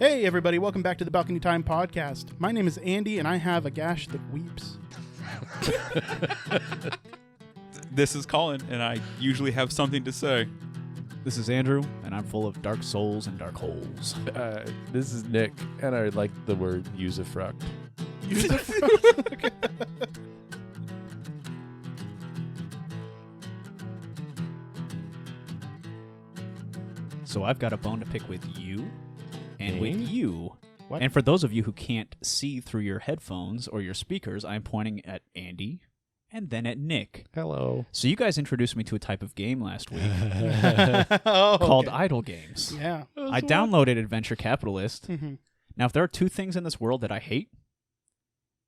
Hey everybody, welcome back to the Balcony Time podcast. My name is Andy and I have a gash that weeps. This is Colin, and I usually have something to say. This is Andrew, and I'm full of dark souls and dark holes. This is Nick, and I like the word usufruct. So I've got a bone to pick with you, and Me? with you. What? And for those of you who can't see through your headphones or your speakers, I'm pointing at Andy and then at Nick. Hello. So you guys introduced me to a type of game last week Oh, called okay. idle games. Yeah. I downloaded Adventure Capitalist. Mhm. Now, if there are two things in this world that I hate,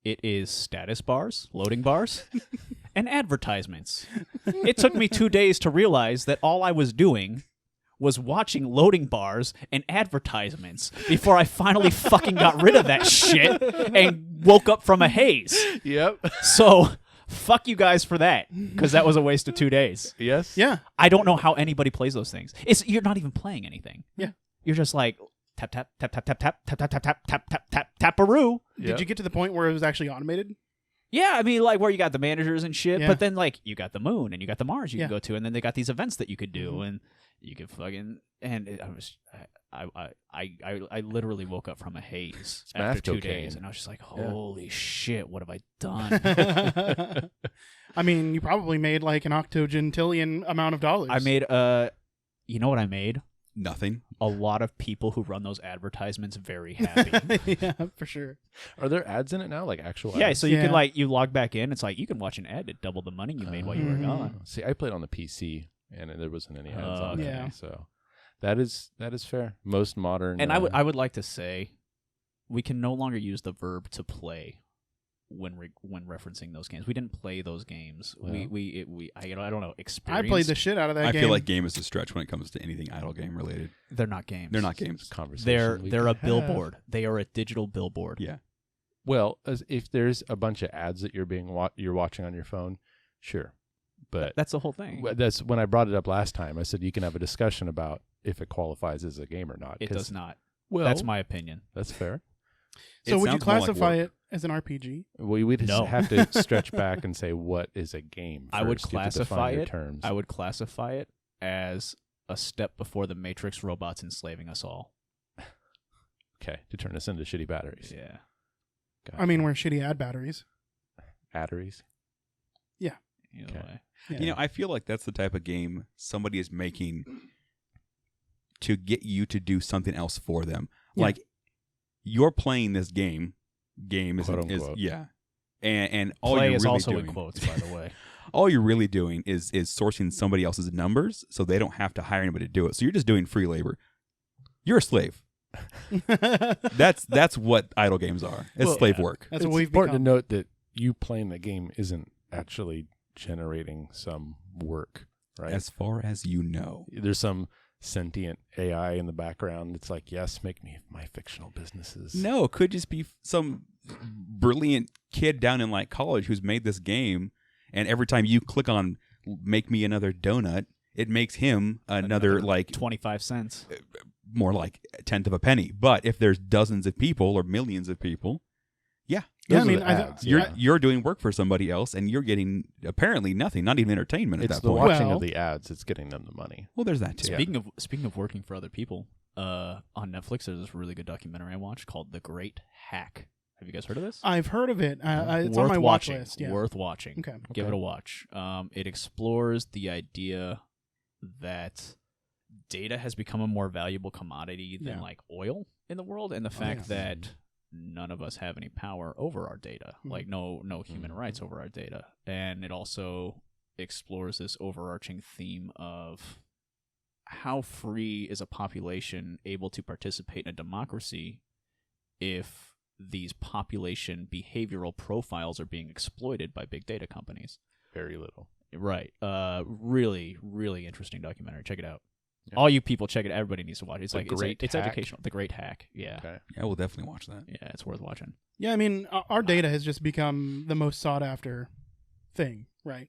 it is status bars, loading bars, and advertisements. It took me 2 days to realize that all I was doing was watching loading bars and advertisements before I finally fucking got rid of that shit and woke up from a haze. Yep. So, fuck you guys for that, because that was a waste of 2 days. Yes? Yeah. I don't know how anybody plays those things. You're not even playing anything. Yeah. You're just like tap tap tap tap tap tap tap tap tap tap tap tap tap taparoo. Did you get to the point where it was actually automated? Yeah, I mean, like where you got the managers and shit, Yeah. but then like you got the moon and you got the Mars you Yeah. can go to, and then they got these events that you could do, Mhm. and you could fucking I literally woke up from a haze math after 2 cocaine. days, and I was just like, Yeah. holy shit, what have I done? I mean, you probably made like an octogentillion amount of dollars. I made you know what I made? Nothing. A lot of people who run those advertisements very happy. Yeah, for sure. Are there ads in it now? Like actual Yeah, ads? so you Yeah. can like you log back in. It's like you can watch an ad to double the money you made while you were Mhm. gone. See, I played on the PC, and there wasn't any ads on okay. it. Yeah. So that is fair. Most modern. And I would like to say, we can no longer use the verb to play when referencing those games. We didn't play those games. Well. I don't know. I Experience. played the shit out of that I game. feel like game is a stretch when it comes to anything idle game related. They're not games. They're not games. conversation. we They're a could have. billboard. They are a digital billboard. Yeah. Well, if there's a bunch of ads that you're watching on your phone, sure. But That's the whole thing. that's when I brought it up last time. I said you can have a discussion about if it qualifies as a game or not. It 'cause- does not. Well, That's my opinion. That's fair. So It would you sounds more like classify work. it as an RPG? We'd just No. have to stretch back and say what is a game. I would first. You have to define classify your it. Terms. I would classify it as a step before the Matrix robots enslaving us all. Okay, to turn us into shitty batteries. Yeah. I mean, we're shitty ad batteries. batteries. Either Okay. way. Yeah. You know, I feel like that's the type of game somebody is making to get you to do something else for them. Yeah. Like, you're playing this game. Game is, Quote, is unquote. yeah. And all Play you're is really also doing, in quotes, by the way. all you're really doing is sourcing somebody else's numbers so they don't have to hire anybody to do it. So you're just doing free labor. You're a slave. That's what idle games are. It's Well, slave work. That's it's what we've important become. to note that you playing the game isn't actually generating some work, right? As far as you know. There's some sentient AI in the background. It's like, yes, make me my fictional businesses. No, it could just be some brilliant kid down in like college who's made this game, and every time you click on "make me another donut," it makes him another like 25 cents. more like a tenth of a penny. But if there's dozens of people or millions of people, Yeah, Those I are mean, the I ads, you're doing work for somebody else, and you're getting apparently nothing, not even entertainment at It's that the point. watching Well- of the ads. It's getting them the money. Well, there's that too. Yeah. Speaking of working for other people, on Netflix there's this really good documentary I watched called The Great Hack. Have you guys heard of this? I've heard of it. It's Worth on my watch watching. list. Yeah. Worth watching. Okay. Give Okay. it a watch. It explores the idea that data has become a more valuable commodity than Yeah. like oil in the world, and the fact yeah. that none of us have any power over our data, Mhm. like no human rights over our data. And it also explores this overarching theme of how free is a population able to participate in a democracy if these population behavioral profiles are being exploited by big data companies. Very little. Right. Really, really interesting documentary. Check it out. Yeah. All you people, check it. Everybody needs to watch it. It's The like Great it's Hack? educational. The Great Hack. Yeah. Okay. Yeah, we'll definitely watch that. Yeah, it's worth watching. Yeah, I mean, our data has just become the most sought after thing, right?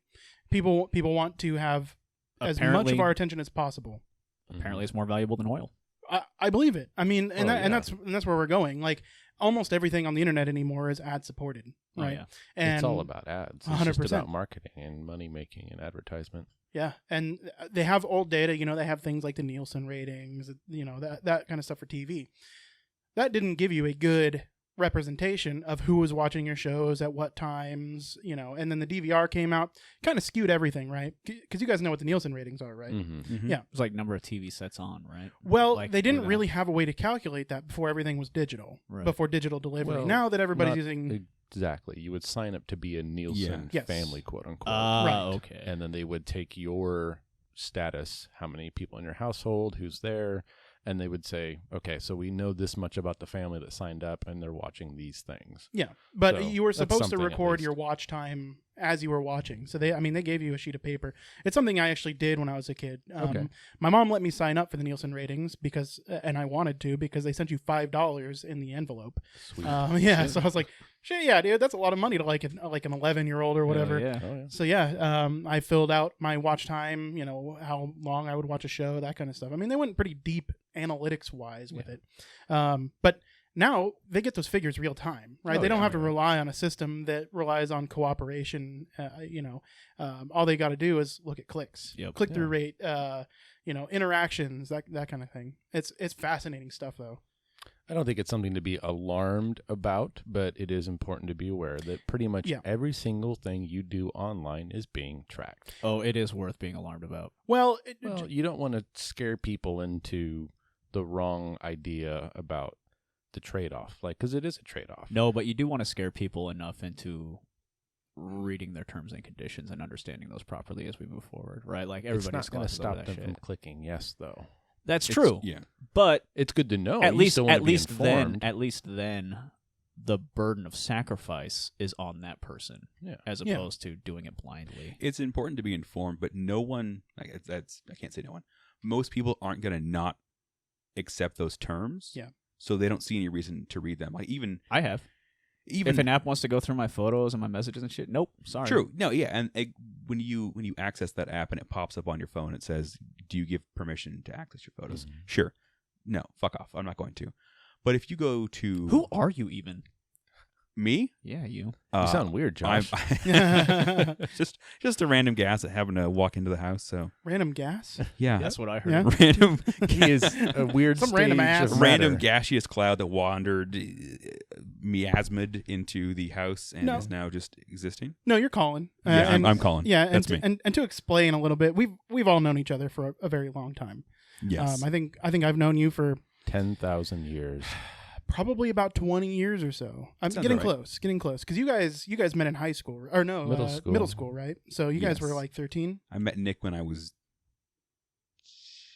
People want to have as much Apparently- of our attention as possible. Apparently, it's more valuable than oil. I believe it. I mean, and Oh, and yeah. that's where we're going. Like almost everything on the internet anymore is ad supported, Oh, right? yeah. And It's all about ads. It's 100%. just about marketing and money making and advertisement. yeah, and they have old data. You know, they have things like the Nielsen ratings. You know, that kind of stuff for TV. That didn't give you a good representation of who was watching your shows at what times. You know, and then the DVR came out, kind of skewed everything, right? Because you guys know what the Nielsen ratings are, right? Mm-hmm. Yeah. It's like number of TV sets on, right? Well, Like, they didn't with really have a way to calculate that before everything was digital, Right. before digital delivery. Well, Now that everybody's not using, Exactly. You would sign up to be a Nielsen Yes. family, quote unquote. Right. Okay. And then they would take your status, how many people in your household, who's there, and they would say, okay, so we know this much about the family that signed up and they're watching these things. yeah, but So, you were that's supposed to something at record least. your watch time as you were watching. So they gave you a sheet of paper. It's something I actually did when I was a kid. Okay. My mom let me sign up for the Nielsen ratings because, and I wanted to because they sent you $5 in the envelope. Sweet. Yeah, so I was like, shit, yeah, dude, that's a lot of money to like an 11-year-old or whatever. Yeah. Oh, yeah. So yeah, I filled out my watch time, you know, how long I would watch a show, that kind of stuff. I mean, they went pretty deep analytics wise with it. But now they get those figures real time, right? Oh, They don't yeah, have to yeah. rely on a system that relies on cooperation. You know, all they got to do is look at clicks, Yep. click through rate, you know, interactions, that kind of thing. It's fascinating stuff though. I don't think it's something to be alarmed about, but it is important to be aware that pretty much Yeah. every single thing you do online is being tracked. Oh, it is worth being alarmed about. Well, Well, you don't want to scare people into the wrong idea about the trade-off, like, because it is a trade-off. No, but you do want to scare people enough into reading their terms and conditions and understanding those properly as we move forward, right? Like It's everybody's not going to glosses over stop that them shit. from clicking yes, though. That's It's- true. Yeah. But It's good to know. at You least still wanna at be least informed. then the burden of sacrifice is on that person Yeah. as Yeah. opposed to doing it blindly. It's important to be informed, but no one, that's I can't say no one. Most people aren't going to not accept those terms. Yeah. So they don't see any reason to read them. Like even I have. If an app wants to go through my photos and my messages and shit, nope, sorry. True. No, yeah, and when you access that app and it pops up on your phone, it says, "Do you give permission to access your photos?" Mm-hmm. Sure. No, fuck off. I'm not going to. But if you go to Who are you even? me, Yeah, you. You sound weird, Josh. I'm just a random gas that happened to walk into the house. So random gas. yeah, That's what I heard. Yeah. random He is a weird Some random stage ass. of random matter. gaseous cloud that wandered miasmed into the house and No. is now just existing. No, you're calling. Yeah, and, I'm calling. Yeah, That's and, me. And to explain a little bit, we've all known each other for a very long time. Yes. I think I've known you for 10,000 years. probably about 20 years or so. I'm Sounds getting about right. close because you guys met in high school or no Middle school. right? So you guys Yes. were like 13. I met Nick when I was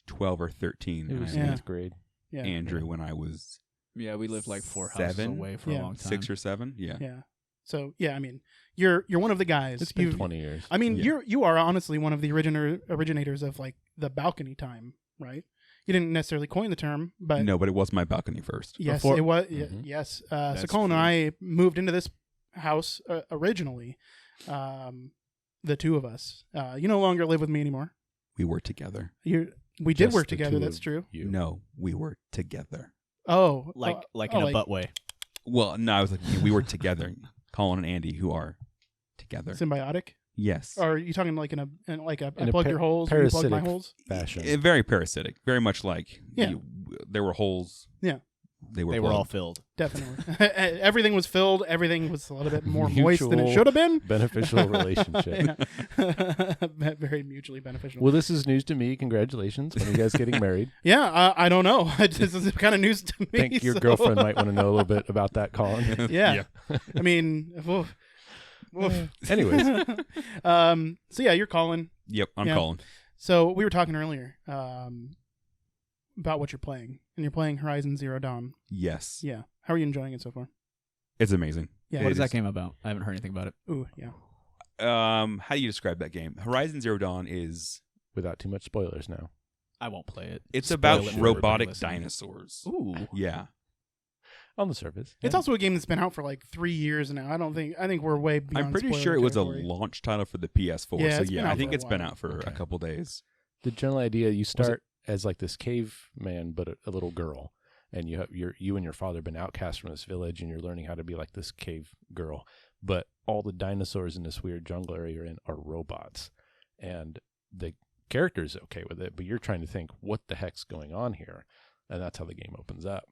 12 or 13. It and was I met 8th grade. Yeah, Andrew when I was Yeah, we lived like 4 houses 7? away for Yeah. a long time. 6 or 7. Yeah. yeah. So yeah, I mean, you're one of the guys. It's been You've- 20 years. I mean, Yeah. you are honestly one of the originators of like the balcony time, right? You didn't necessarily coin the term, but No, but it was my balcony first. yes, Before- it was. Mhm. Yes. So That's Colin and true. I moved into this house originally. The two of us. You no longer live with me anymore. We were together. We did Just work the together. two That's of true. You. No, we were together. Oh, Like oh, in a like- butt way. Well, no, I was like, we were together. Colin and Andy, who are together. symbiotic. Yes. Or are you talking like I In a plug your holes, and you plug my parasitic holes? fashion. Very parasitic. Very much like Yeah. there were holes. Yeah. They were They were all plugged. filled. Definitely. Everything was filled. Everything was a little bit more moist than it Mutual should have been. beneficial relationship. Yeah. Very mutually beneficial. Well, this is news to me. Congratulations. When are you guys getting married? Yeah, I don't know. This is kind of news to me. I think your so- girlfriend might want to know a little bit about that, Colin. Yeah. I mean, woof. Woof. Anyways, So yeah, you're calling. Yep, I'm Yeah. Colin. So we were talking earlier about what you're playing, and you're playing Horizon Zero Dawn. Yes. Yeah. How are you enjoying it so far? It's amazing. Yeah. What It is that is- game about? I haven't heard anything about it. Ooh, yeah. How do you describe that game? Horizon Zero Dawn is without too much spoilers now. I won't play it. it's Spoil about it for everybody robotic listening. dinosaurs. Ooh. Yeah. On the surface. It's yeah. also a game that's been out for like 3 years now. I think we're way beyond. I'm pretty spoiler sure it was territory. a launch title for the PS4. Yeah, so it's been yeah, out I for think a it's been while. out for Okay. a couple days. the general idea. You start as like this caveman, but a little girl, and you and your father have been outcast from this village, and you're learning how to be like this cave girl. But all the dinosaurs in this weird jungle area you're in are robots, and the character's okay with it, but you're trying to think what the heck's going on here, and that's how the game opens up.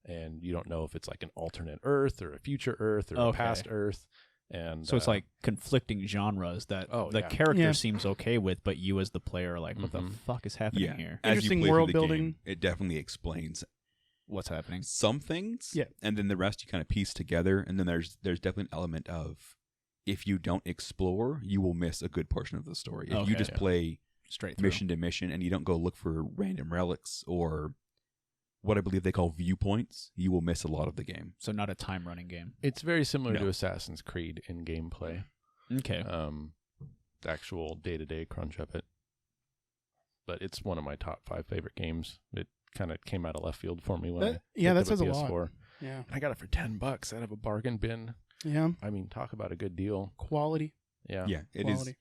And you don't know if it's like an alternate Earth or a future Earth or a past Earth. And so it's like conflicting genres that the yeah. character seems okay with, but you as the player are like, what the fuck is happening here? As you Interesting play world through the building. game, it definitely explains What's happening? some things, and then the rest you kind of piece together. And then there's definitely an element of, if you don't explore, you will miss a good portion of the story. If you just play straight through. mission to mission and you don't go look for random relics or what I believe they call viewpoints, you will miss a lot of the game. So not a time running game. it's very similar to Assassin's Creed in gameplay. Okay. The actual day-to-day crunch of it. But it's one of my top 5 favorite games. It kind of came out of left field for me when I that picked up says a PS4. lot. Yeah. And I got it for $10 out of a bargain bin. Yeah. I mean, talk about a good deal. Quality. Yeah. Yeah, it Quality. is.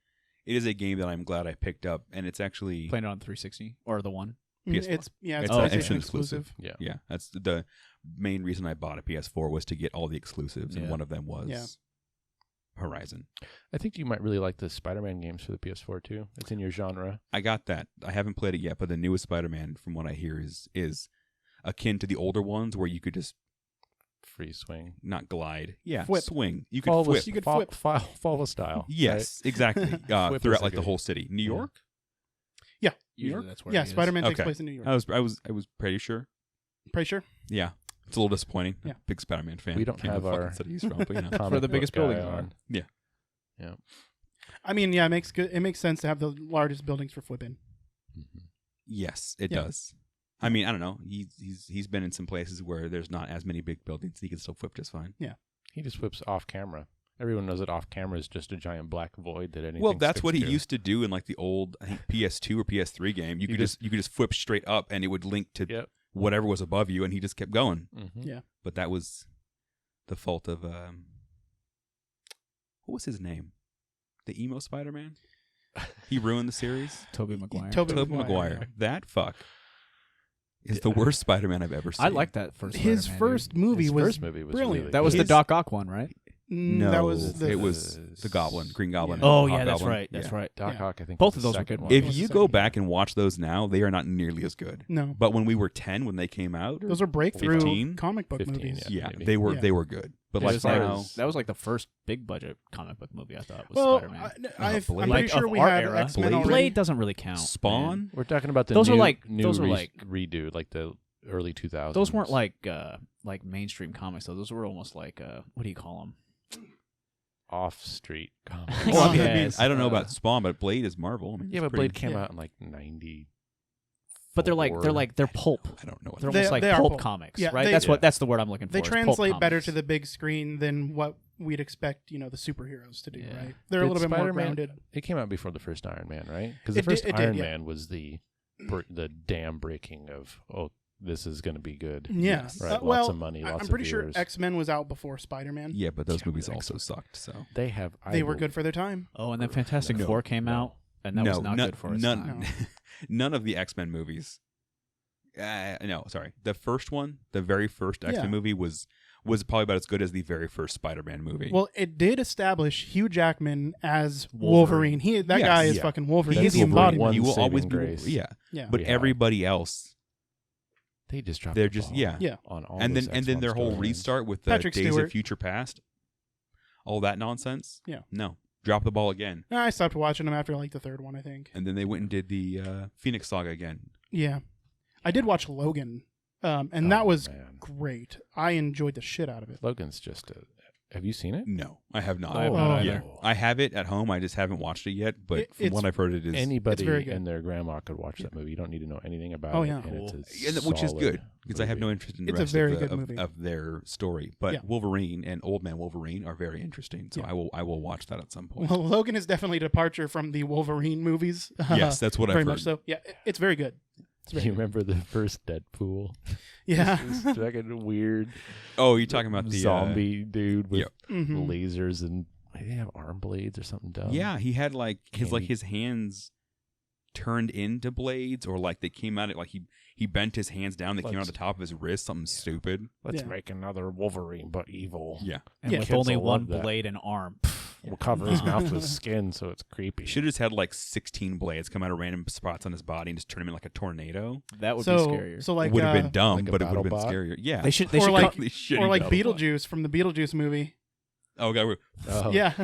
It is a game that I'm glad I picked up, and it's actually Playing it on 360 or the one? PS4. It's It's PlayStation an exclusive. Yeah. Yeah, that's the main reason I bought a PS4 was to get all the exclusives, and one of them was Horizon. I think you might really like the Spider-Man games for the PS4 too. It's in your genre. I got that. I haven't played it yet, but the newest Spider-Man, from what I hear, is akin to the older ones, where you could just Free swing. not glide, Flip. swing. You could Follow flip. You could flip. Follow style. Yes, exactly. Flip is Throughout a like the good- where city, New York. Yeah. Usually York? that's where Yeah, it is. Spider-Man takes Okay. place in New York. I was pretty sure. Pretty sure. Yeah, it's a little disappointing. Yeah. Big Spider-Man fan. We don't Can't have remember what our fucking city he's from, but, you know. comic Where the book biggest guy buildings on. I mean, yeah, it makes sense to have the largest buildings for flipping. Yes, it Yeah. does. I mean, I don't know. He's been in some places where there's not as many big buildings. He can still flip just fine. He just whips off camera. Everyone knows that off camera is just a giant black void that anything. Well, that's sticks what he to. used to do in like the old, I think, PS2 or PS3 game. You could just flip straight up, and it would link to Yep. whatever was above you, and he just kept going. Mm-hmm. Yeah. But that was the fault of what was his name? The emo Spider-Man. He ruined the series. Tobey Maguire. Tobey Tobey Maguire. yeah. That fuck is the worst Spider-Man I've ever seen. I like that first His Spider-Man, first dude. movie His was first movie was brilliant. really That was His- the Doc Ock one, right? No, that was it was the Goblin, Green Goblin. Yeah. Oh, and yeah, that's Hobgoblin. right. That's Yeah. right. Doc Yeah. Ock, I think. Both was of the those were second good. one. If was the you second go one. back and watch those now, they are not nearly as good. No, But when we were 10, when they came out, those are breakthrough 15? comic book 15, movies. yeah, maybe. they were Yeah. they were good. But It like was now, that was like the first big budget comic book movie I thought was Well, Spider-Man. I'm Blade. pretty Like, sure of we our had era, X-Men Blade. already. Blade doesn't really count. Spawn. man. We're talking about the Those new, are like- new those are like- redo, like the early 2000s. Those weren't like mainstream comics though. Those were almost like what do you call them? off-street comics. Well, I mean, Yes. I don't know about Spawn, but Blade is Marvel. I mean, Yeah, it's but pretty- Blade came Yeah. out in like 90. But they're pulp. I don't know. What They're They- almost like they are pulp pulp. comics, Yeah, right? they- That's the word I'm looking for. They is pulp translate better comics. to the big screen than what we'd expect, the superheroes to do, Yeah. right? They're a Did little bit more Spider-Man- grounded. It came out before the first Iron Man, right? Because the It first did, Iron yeah. Man was the dam breaking of, this is going to be good. Yeah. Right. Well, lots of money, lots I'm of pretty sure viewers. X-Men was out before Spider-Man. Yeah, but those Yeah, movies but also X-Men. sucked. So They have. They were good for their time. Oh, and then Fantastic No. Four came out, and that was not good for its none, time. No. none of the X-Men movies. No, sorry. The first one, the very first X-Men Yeah. movie was probably about as good as the very first Spider-Man movie. Well, it did establish Hugh Jackman as Wolverine. Wolverine. That Yes. guy is Yeah. fucking Wolverine. That's He's the Wolverine. embodiment. One he will saving always be grace. yeah. Yeah. But Yeah. everybody else, They just dropped. they're the just ball yeah. Yeah. On all And those then their X-Men whole storylines. restart with the Patrick Days Stewart. of Future Past, all that nonsense. Yeah. No, drop the ball again. I stopped watching them after like the third one, I think. And then they went and did the Phoenix Saga again. Yeah. I did watch Logan, and that was man. great. I enjoyed the shit out of it. Logan's just a. Have you seen it? No, I have not. I have not Yeah. either. I have it at home. I just haven't watched it yet. But from It's- what I've heard, it is Anybody very good. and their grandma could watch that movie. You don't need to know anything about Oh, it. yeah. And it's a which is solid good because I have no movie. interest in the It's a rest very of, the, good of, movie. of their story. But Yeah. Wolverine and Old Man Wolverine are very interesting. So Yeah. I will watch that at some point. Well, Logan is definitely a departure from the Wolverine movies. Yes, that's what I've very heard. much so. Yeah, it's very good. It's very You good. remember the first Deadpool? Yeah. This fucking weird Oh, you're talking about the zombie dude with Yep. Mhm. lasers and did he have arm blades or something dumb? Yeah, he had like his Candy. his hands turned into blades, or like they came out like he bent his hands down, they came out Let's- the top of his wrist, something stupid. Let's Yeah. make another Wolverine, but evil. Yeah. And Yeah. with Kids only will one love that. blade and arm. We'll cover his mouth with skin so it's creepy. Should have just had like 16 blades come out of random spots on his body and just turn him in like a tornado. That would so, be scarier. So like, Would have been dumb, like a but it would have been battle bot? scarier. Yeah. they should or should like- Really shitty or like battle bot. Beetlejuice from the Beetlejuice movie. Oh, God. Oh, Yeah.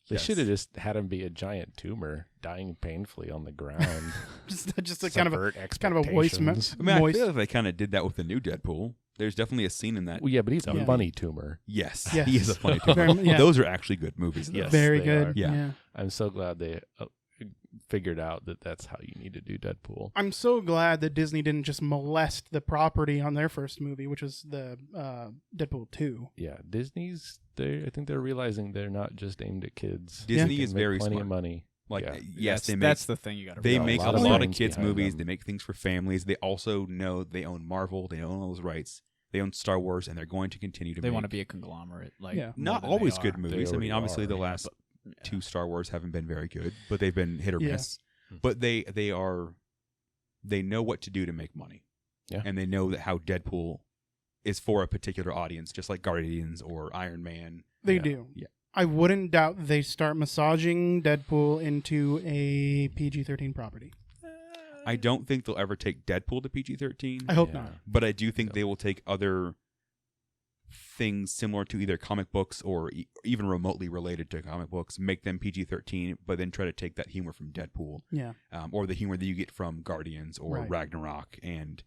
They Yes. should have just had him be a giant tumor dying painfully on the ground. just a kind of a Subvert kind of a voice expectations. I mean, Moist. I feel like they kind of did that with the new Deadpool. There's definitely a scene in that. Well, yeah, but he's a Yeah. funny tumor. Yes, Yes. he is a funny tumor. Very- yeah. Those are actually good movies. Though. Yes. very they good. are. Yeah. I'm so glad they figured out that that's how you need to do Deadpool. I'm so glad that Disney didn't just molest the property on their first movie, which was the Deadpool 2. Yeah, Disney's. I think they're realizing they're not just aimed at kids. Disney They can is make very plenty smart. of money. Like, Yeah. yes, that's, they make that's the thing you got to. they Yeah, a make a lot of lot of brains kids behind movies. them. They make things for families. They also know they own Marvel. They own all those rights. They own Star Wars, and they're going to continue to. They make want to be a conglomerate. Like Yeah. more not than always they good are. movies. I mean, already obviously, are, the last Yeah. two Star Wars haven't been very good, but they've been hit or Yeah. miss. But they know what to do to make money. Yeah. And they know that how Deadpool is for a particular audience, just like Guardians or Iron Man. They Yeah. do. Yeah. I wouldn't doubt they start massaging Deadpool into a PG-13 property. I don't think they'll ever take Deadpool to PG-13, I hope Yeah. not. but I do think they will take other things similar to either comic books or even remotely related to comic books, make them PG-13, but then try to take that humor from Deadpool, Yeah. or the humor that you get from Guardians or Right. Ragnarok, and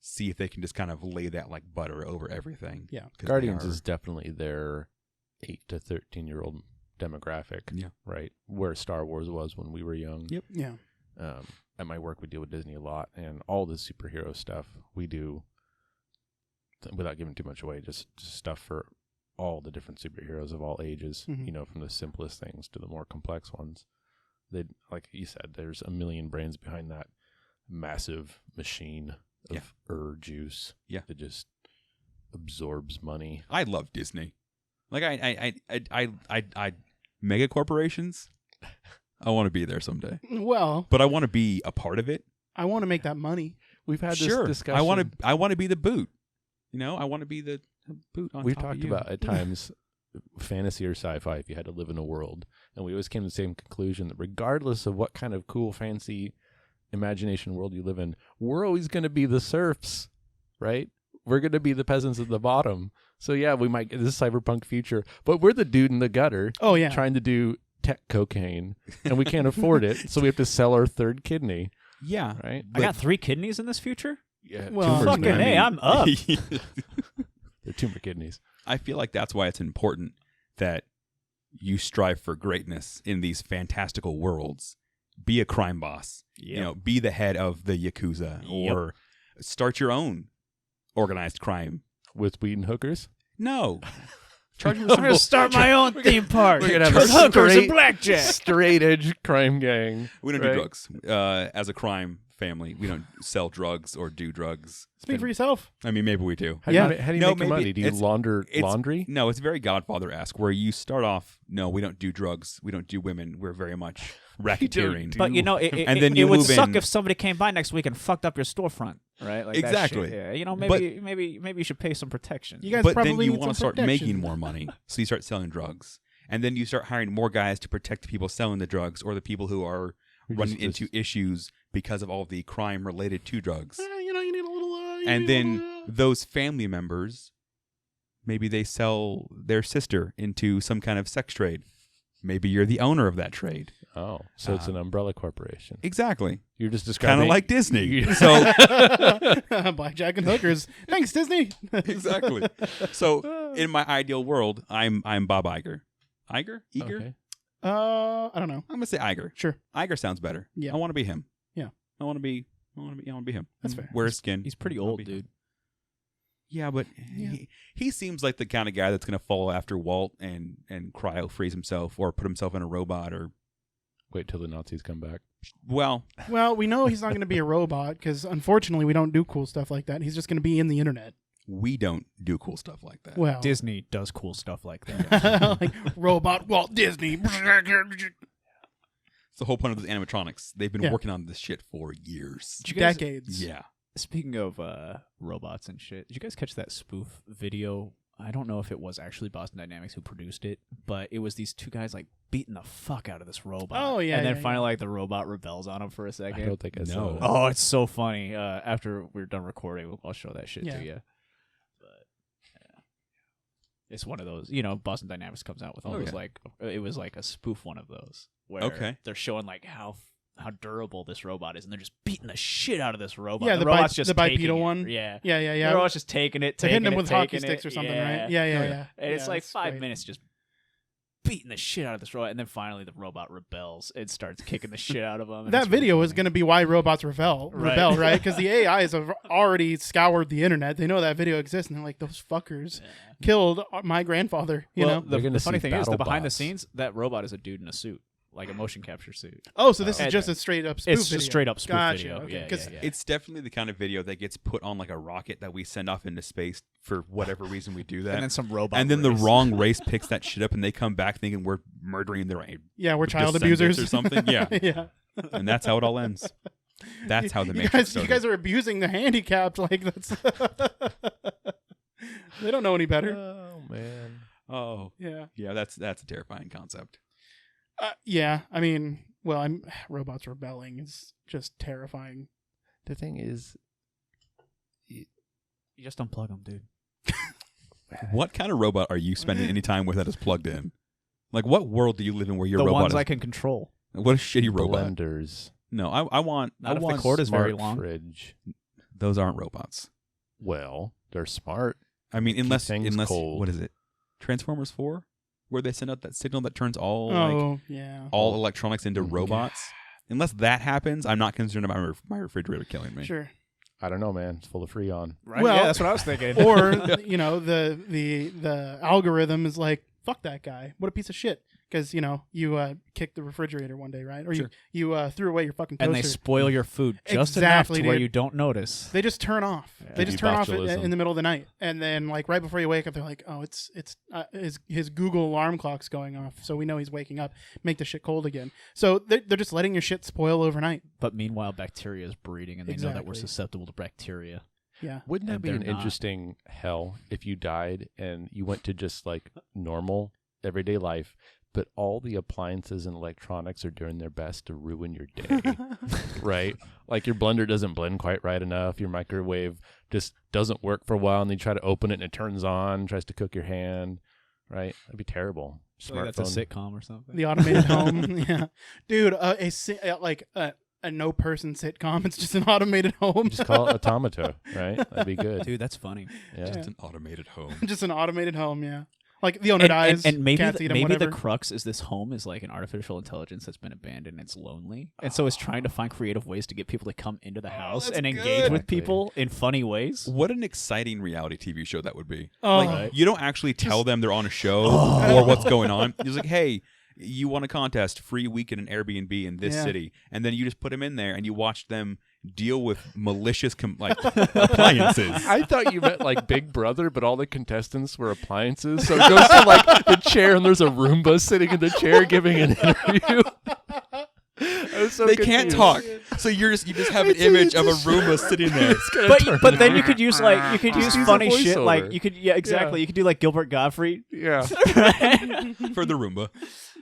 see if they can just kind of lay that like butter over everything. Yeah. 'Cause they Guardians are- is definitely their 8 to 13-year-old demographic. Yeah. Right. Where Star Wars was when we were young. Yep. Yeah. At my work, we deal with Disney a lot, and all the superhero stuff we do, without giving too much away, just stuff for all the different superheroes of all ages. Mhm. You know, from the simplest things to the more complex ones. They, like you said, there's a million brains behind that massive machine of juice. Yeah. That just absorbs money. I love Disney. Like I mega corporations. I want to be there someday, Well, but I want to be a part of it. I want to make that money. We've had Sure, this discussion. I want to be the boot. You know, I want to be the boot on We've top of talked you. about at times fantasy or sci-fi if you had to live in a world, and we always came to the same conclusion that regardless of what kind of cool, fancy imagination world you live in, we're always going to be the serfs, right? We're going to be the peasants at the bottom. So yeah, we might get this cyberpunk future, but we're the dude in the gutter Oh yeah. trying to do tech cocaine, and we can't afford it, so we have to sell our third kidney, Yeah, right? I got 3 kidneys in this future. Yeah, Well, tumors, Fucking man. hey, I'm up. They're tumor kidneys. I feel like that's why it's important that you strive for greatness in these fantastical worlds. Be a crime boss. You know, be the head of the Yakuza, or start your own organized crime. With weed and hookers. No. Charge me with I'm some gonna start my own theme park. We're gonna have with a hookers and straight- blackjack. Straight edge crime gang. We don't right? do drugs. As a crime family, we don't sell drugs or do drugs. Speak for yourself. I mean, maybe we do. How Yeah. do you No, make your maybe money? Do you it's- launder it's- laundry? No, it's very Godfather-esque, where you start off, no, we don't do drugs, we don't do women, we're very much racketeering. But you know, And then you it would move suck in- if somebody came by next week and fucked up your storefront, right? Like that Exactly. shit. Yeah, you know, But- maybe you should pay some protection. You guys But probably then you need want to some start protection. making more money, so you start selling drugs. And then you start hiring more guys to protect the people selling the drugs or the people who are Who running just- into issues because of all the crime related to drugs. You know, you need a little. And then those family members, maybe they sell their sister into some kind of sex trade. Maybe you're the owner of that trade. Oh, so it's an umbrella corporation. Exactly. You're just describing Kind of like Disney. You- So blackjack and hookers. Thanks, Disney. exactly. So in my ideal world, I'm Bob Iger. Iger? Eager? Okay. I don't know. I'm gonna say Iger. Sure. Iger sounds better. Yeah. I want to be him. Yeah. I want to be him. That's fair. Wear skin. He's pretty I'll old, be him. dude. Yeah, but Yeah. he seems like the kind of guy that's gonna follow after Walt and cryo freeze himself or put himself in a robot or Wait till the Nazis come back. well, Well, we know he's not going to be a robot because unfortunately we don't do cool stuff like that. He's just going to be in the internet. we don't do cool stuff like that. Well, Disney does cool stuff like that. like robot Walt Disney. the whole point of those animatronics. They've been Yeah. working on this shit for years. Did you guys- Decades. Yeah. Speaking of robots and shit, did you guys catch that spoof video? I don't know if it was actually Boston Dynamics who produced it, but it was these two guys like beating the fuck out of this robot. Oh, yeah, and then yeah, finally like the robot rebels on him for a I second. don't think I saw No. that. Oh, it's so funny. After we're done recording, I'll show that shit Yeah. to you. But yeah. It's one of those, Boston Dynamics comes out with all those Okay. like it was like a spoof one of those where Okay. they're showing like how durable this robot is, and they're just beating the shit out of this robot. Yeah, the the robot's bi- just the taking bipedal it. one. Yeah. Yeah. The robot's just taking it, They're taking hitting them it, with hockey taking sticks it. or something, Yeah. right? Yeah. And it's Yeah, like that's 5 great. minutes just beating the shit out of this robot, and then finally the robot rebels and starts kicking the shit out of him. and That it's really video is funny. going to be why robots rebel, Right. right? Because the AIs have already scoured the internet. They know that video exists, and they're like, those fuckers killed my grandfather. You Well, know? the gonna funny see thing is, the battle behind the bots. scenes, that robot is a dude in a suit, like a motion capture suit. Oh, so this Oh. is just a straight up spoof It's video. just straight up spoof Gotcha, video. okay. Yeah, 'Cause yeah. It's definitely the kind of video that gets put on like a rocket that we send off into space for whatever reason we do that. and then some robot. And then the race. wrong race picks that shit up and they come back thinking we're murdering their Yeah, we're child descendants abusers or something. Yeah. yeah. And that's how it all ends. That's how the you Matrix guys, started. you guys are abusing the handicapped. Like that's. They don't know any better. Oh man. Oh, Yeah. yeah, that's a terrifying concept. Yeah. I mean, well, robots rebelling is just terrifying. The thing is, You just unplug them, dude. What kind of robot are you spending any time with that is plugged in? Like, what world do you live in where your The robot ones is? I can control. What a shitty robot. blenders, No, I want. Not I if the want cord is very smart long. fridge. Those aren't robots. Well, they're smart. I mean, Keep unless things cold. what is it? Transformers 4, where they send out that signal that turns all Yeah. all electronics into Mhm. robots. Unless that happens, I'm not concerned about my refrigerator killing me. Sure. I don't know, man. It's full of Freon. Right? Well, yeah, that's what I was thinking. Or the algorithm is like, fuck that guy. What a piece of shit. Because you kicked the refrigerator one day, right? Or Sure. you threw away your fucking toaster. and they spoil your food just Exactly, enough to where dude. you don't notice. They just turn off. Yeah. They just turn off Botulism. in the middle of the night, and then like right before you wake up, they're like, "Oh, it's his Google alarm clock's going off, so we know he's waking up. Make the shit cold again." So they're just letting your shit spoil overnight. But meanwhile, bacteria is breeding, and they know that we're Exactly. susceptible to bacteria. Yeah. Wouldn't that And be they're an not. interesting hell if you died and you went to just like normal everyday life, but all the appliances and electronics are doing their best to ruin your day, right? Like your blender doesn't blend quite right enough. Your microwave just doesn't work for a while, and then you try to open it and it turns on, tries to cook your hand, right? That'd be terrible. That's a sitcom or something. The automated home. Yeah, dude. A no person sitcom. It's just an automated home. Just call it Automata, right? That'd be good. Dude, that's funny. Yeah. Just an automated home. just an automated home. Yeah. Like the owner dies, and maybe cats eat him, maybe the whatever. crux is this home is like an artificial intelligence that's been abandoned. It's lonely, and so it's trying to find creative ways to get people to come into the house that's and engage good. with Exactly. people in funny ways. What an exciting reality TV show that would be. Oh. Like, Right. you don't actually tell them they're on a show or what's going on. You're just like, hey, you won a contest, free week in an Airbnb in this Yeah. city. And then you just put them in there and you watch them deal with malicious appliances. I thought you meant like Big Brother, but all the contestants were appliances. So it goes to like the chair, and there's a Roomba sitting in the chair giving an interview. I was so They can't confused. talk. So you just have an image of a Roomba sitting there. But then you could use use use a funny shit voiceover. like you could exactly Yeah. you could do like Gilbert Gottfried Yeah. For the Roomba.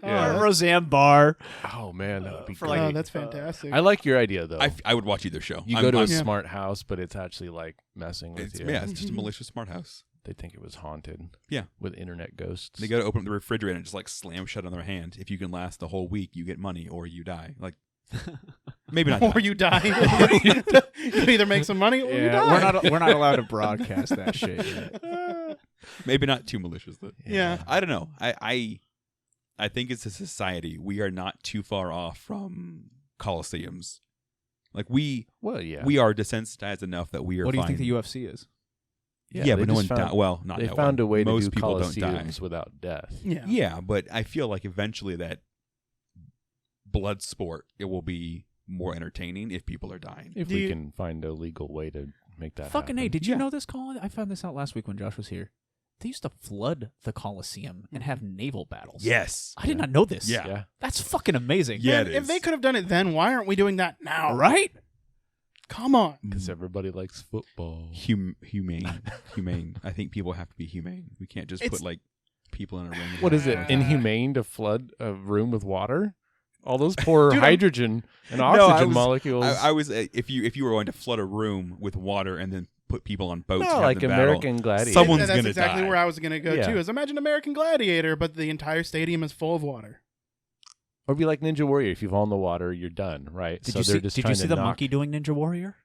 Yeah. or Roseanne Barr. Oh man, that would be for, great. like, Oh, that's fantastic. I like your idea though. I would watch either show. You I'm- go to a I'm- Yeah. smart house, but it's actually like messing with it's, you. yeah, it's just a malicious smart house. They think it was haunted. Yeah. With internet ghosts. They got to open up the refrigerator and just like slam shut on their hand. If you can last the whole week, you get money or you die. Like, maybe not. or you die. You either make some money or you die. we're not allowed to broadcast that shit yet. Maybe not too malicious. Though. Yeah. I don't know. I think it's a society. We are not too far off from coliseums. Like Well, yeah. we are desensitized enough that we are. What do you fine. think the UFC is? Yeah, they but no one just found- died. Well, not They that found one. a way Most to do people don't die. coliseums without death. Yeah. Yeah, but I feel like eventually that blood sport it will be more entertaining if people are dying. If Do we you- can find a legal way to make that Fucking happen. A, did you Yeah. know this, Colin? I found this out last week when Josh was here. they used to flood the Colosseum and have naval battles. Yes. I did not know this. Yeah. Yeah. That's fucking amazing. Yeah, Man, it if is. they could have done it then, why aren't we doing that now? Right? Come on. Because everybody likes football. Humane. I think people have to be humane. We can't just put like people in a ring. What is it? Inhumane to flood a room with water? All those poor hydrogen and oxygen molecules. I was if you were going to flood a room with water and then put people on boats, and have like them American battle, Gladiator. someone's That's going to exactly die. where I was going to go Yeah. too. Is imagine American Gladiator, but the entire stadium is full of water. Or be like Ninja Warrior. If you fall in the water, you're done, right? Did so you they're see, just did trying you see to the knock... monkey doing Ninja Warrior?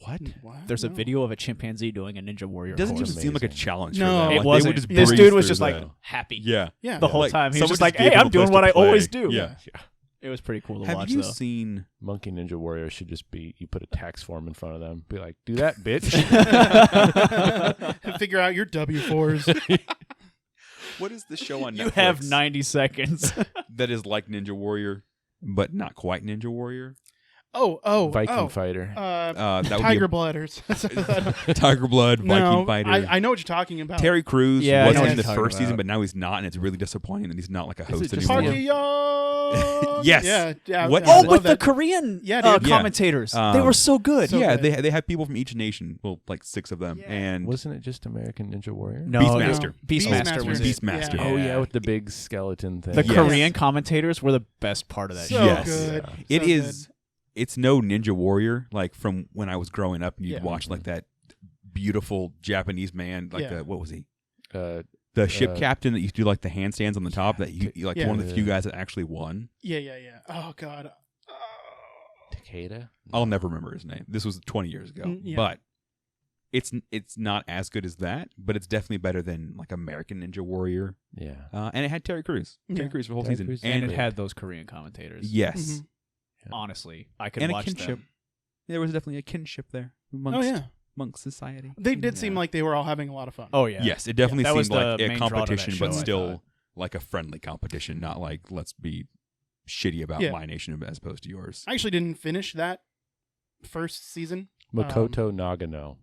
What? There's a No. video of a chimpanzee doing a Ninja Warrior. It doesn't even course. seem like a Amazing. challenge. No. for them. It Like, they wasn't. would just This breeze dude was through just like that. happy. Yeah. Yeah. The whole Like, time. He was someone just like, gave hey, him I'm a doing place what to I always play. do. Yeah. It was pretty cool to Have watch, you though. seen? Monkey Ninja Warrior should just be, you put a tax form in front of them. Be like, do that, bitch. Figure out your W4s. What is the show on Netflix? You have 90 seconds. that is like Ninja Warrior, but not quite Ninja Warrior. Viking fighter. That would Tiger be Blooders. Tiger Blood, Viking Fighter. I know what you're talking about. Terry Crews Yeah, I know wasn't what in the you're talking first season, about. but now he's not, and it's really disappointing that he's not like a host it just anymore. Parky Young. Yes. Yeah. What- I Oh, love with the that. Korean Yeah, dude. Yeah. commentators. They were so good. So Yeah, good. they have people from each nation. Well, like 6 of them, and Wasn't it just American Ninja Warrior? No, Beastmaster. Beastmaster was it. Beastmaster. Yeah. Oh, yeah, with the big skeleton thing. The Yes. Korean commentators were the best part of that So show. Yes. good. it So is. It's no Ninja Warrior like from when I was growing up, and you'd Yeah. watch like that beautiful Japanese man, like Yeah. what was he? Uh, The ship captain that used to do like the handstands on the top. That you like Yeah. one of the few guys that actually won. Yeah. Oh God. Takeda? I'll never remember his name. This was 20 years ago, Yeah. but it's not as good as that. But it's definitely better than like American Ninja Warrior. Yeah. And it had Terry Crews. Yeah. Terry Crews for the whole Terry season, Crews. And it Yeah. had those Korean commentators. yes, Mhm. Honestly, I could and a watch kinship. them. There was definitely a kinship there amongst Oh yeah. monk society. They did Yeah. seem like they were all having a lot of fun. Oh, yeah. Yes, it definitely That was seemed like the a main draw to that competition, show, but I still thought. like a friendly competition, not like let's be shitty about Yeah. my nation as opposed to yours. I actually didn't finish that first season. Makoto Nagano.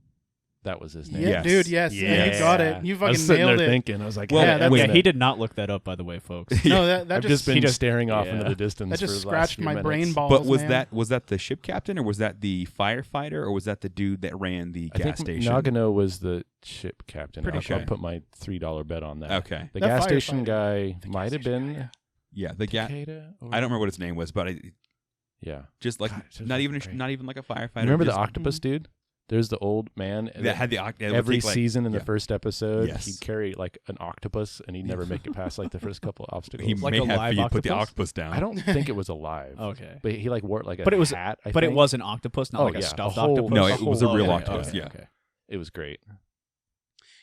That was his name. Yeah, Yes. dude. Yes. Yeah. You got it. You I fucking was sitting nailed there it. thinking, I was like, Well, Yeah, that's- Yeah, he did not look that up, by the way, folks. No, that I've just been he just- staring off yeah. into the distance. that just for the last scratched few my minutes. brain balls. But was man. that the ship captain, or was that the firefighter, or was that the dude that ran the I gas think station? Nagano was the ship captain. Pretty I'll sure. put my $3 bet on that. Okay, The That gas station firefighter. guy might have been yeah, the gas. Takeda. I don't remember what his name was, but Yeah. just like God, those not are even great. not even like a firefighter. Remember the just- octopus dude? There's the old man that had the every season in the yeah. first episode. Yes. He'd carry like an octopus, and he'd never make it past like the first couple of obstacles. He Like may a have live you put the octopus? octopus down. I don't think it was alive. Okay. But he like wore like a But it was- hat. I But it think. was an octopus, not Oh, like yeah, a a stuffed whole- octopus. No, it was a real Okay, octopus, okay, yeah. okay. It was great.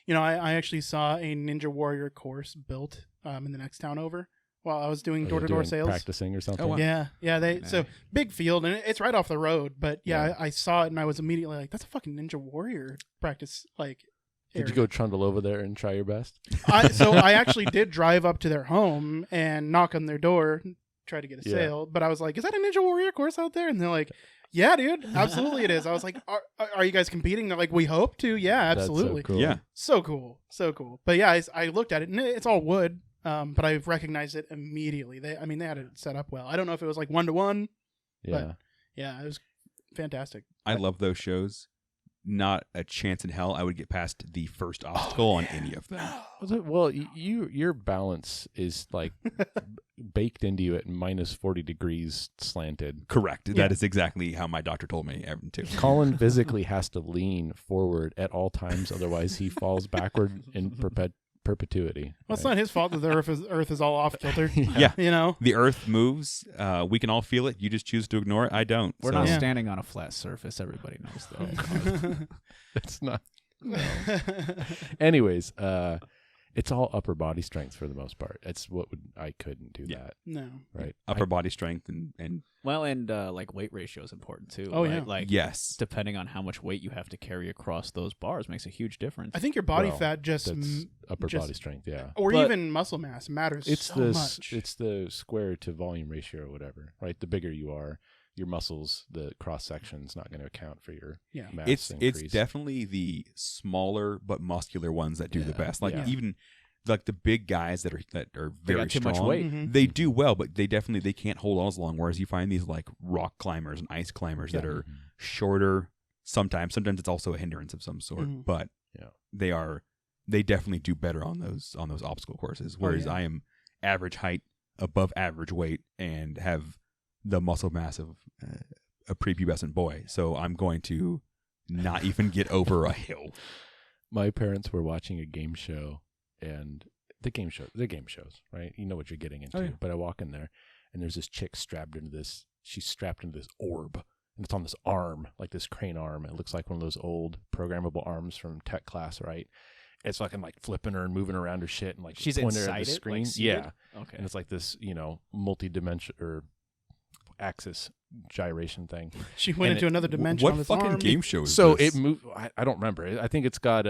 You know, I actually saw a Ninja Warrior course built in the next town over while I was doing Oh, door-to-door doing sales. practicing or something. wow. Yeah. They Nice. so big field and it's right off the road. But yeah, Yeah. I saw it and I was immediately like, "That's a fucking Ninja Warrior practice." Like, Did you area. go trundle over there and try your best? So I actually did drive up to their home and knock on their door, try to get a Yeah. sale. But I was like, "Is that a Ninja Warrior course out there?" And they're like, "Yeah, dude, absolutely it is." I was like, "Are you guys competing?" They're like, "We hope to." Yeah, absolutely. That's so cool. Yeah, So cool. But yeah, I looked at it and it's all wood. But I recognized it immediately. They had it set up well. I don't know if it was like 1-to-1. Yeah. Yeah, it was fantastic. I love those shows. Not a chance in hell I would get past the first obstacle on any of them. Well, your balance is like baked into you at minus 40 degrees slanted. Correct. Yeah. That is exactly how my doctor told me too. Colin physically has to lean forward at all times, otherwise he falls backward in perpetuity. Well, it's not his fault that the Earth is all off kilter. Yeah. You know? The Earth moves. We can all feel it. You just choose to ignore it. I don't. We're So- not Yeah. standing on a flat surface. Everybody knows Oh, that. It's not. Anyways, it's all upper body strength for the most part. It's what I couldn't do Yeah. that, No. right? upper body strength and Well, and like weight ratio is important too. Oh, right? yeah. Like yes. depending on how much weight you have to carry across those bars makes a huge difference. I think your body Well, fat just That's upper just- body strength. Yeah. or But- even muscle mass matters It's so the much. it's the square to volume ratio or whatever, right? The bigger you are, your muscles, the cross section is not going to account for your Yeah. mass It's increase. definitely the smaller but muscular ones that do the best. Like Yeah. even like the big guys that are They very got too strong. much weight. Mhm. They do well, but they can't hold on as long. Whereas you find these like rock climbers and ice climbers that are shorter. Sometimes it's also a hindrance of some sort, Mhm. but Yeah. they definitely do better on those obstacle courses. Whereas yeah. I am average height, above average weight, and have the muscle mass of a prepubescent boy. So I'm going to not even get over a hill. My parents were watching a game show, and the game shows, right? You know what you're getting into. Oh, yeah. But I walk in there, and there's this chick she's strapped into this orb, and it's on this arm, like this crane arm. It looks like one of those old programmable arms from tech class, right? It's fucking like flipping her and moving around her shit, and like She's pointing her inside at the it, screen. like seated? Yeah, Okay. and it's like this, multi-dimension or axis gyration thing. She went And into another dimension What on this fucking arm. game show is So this? it moved. I don't remember. I think it's got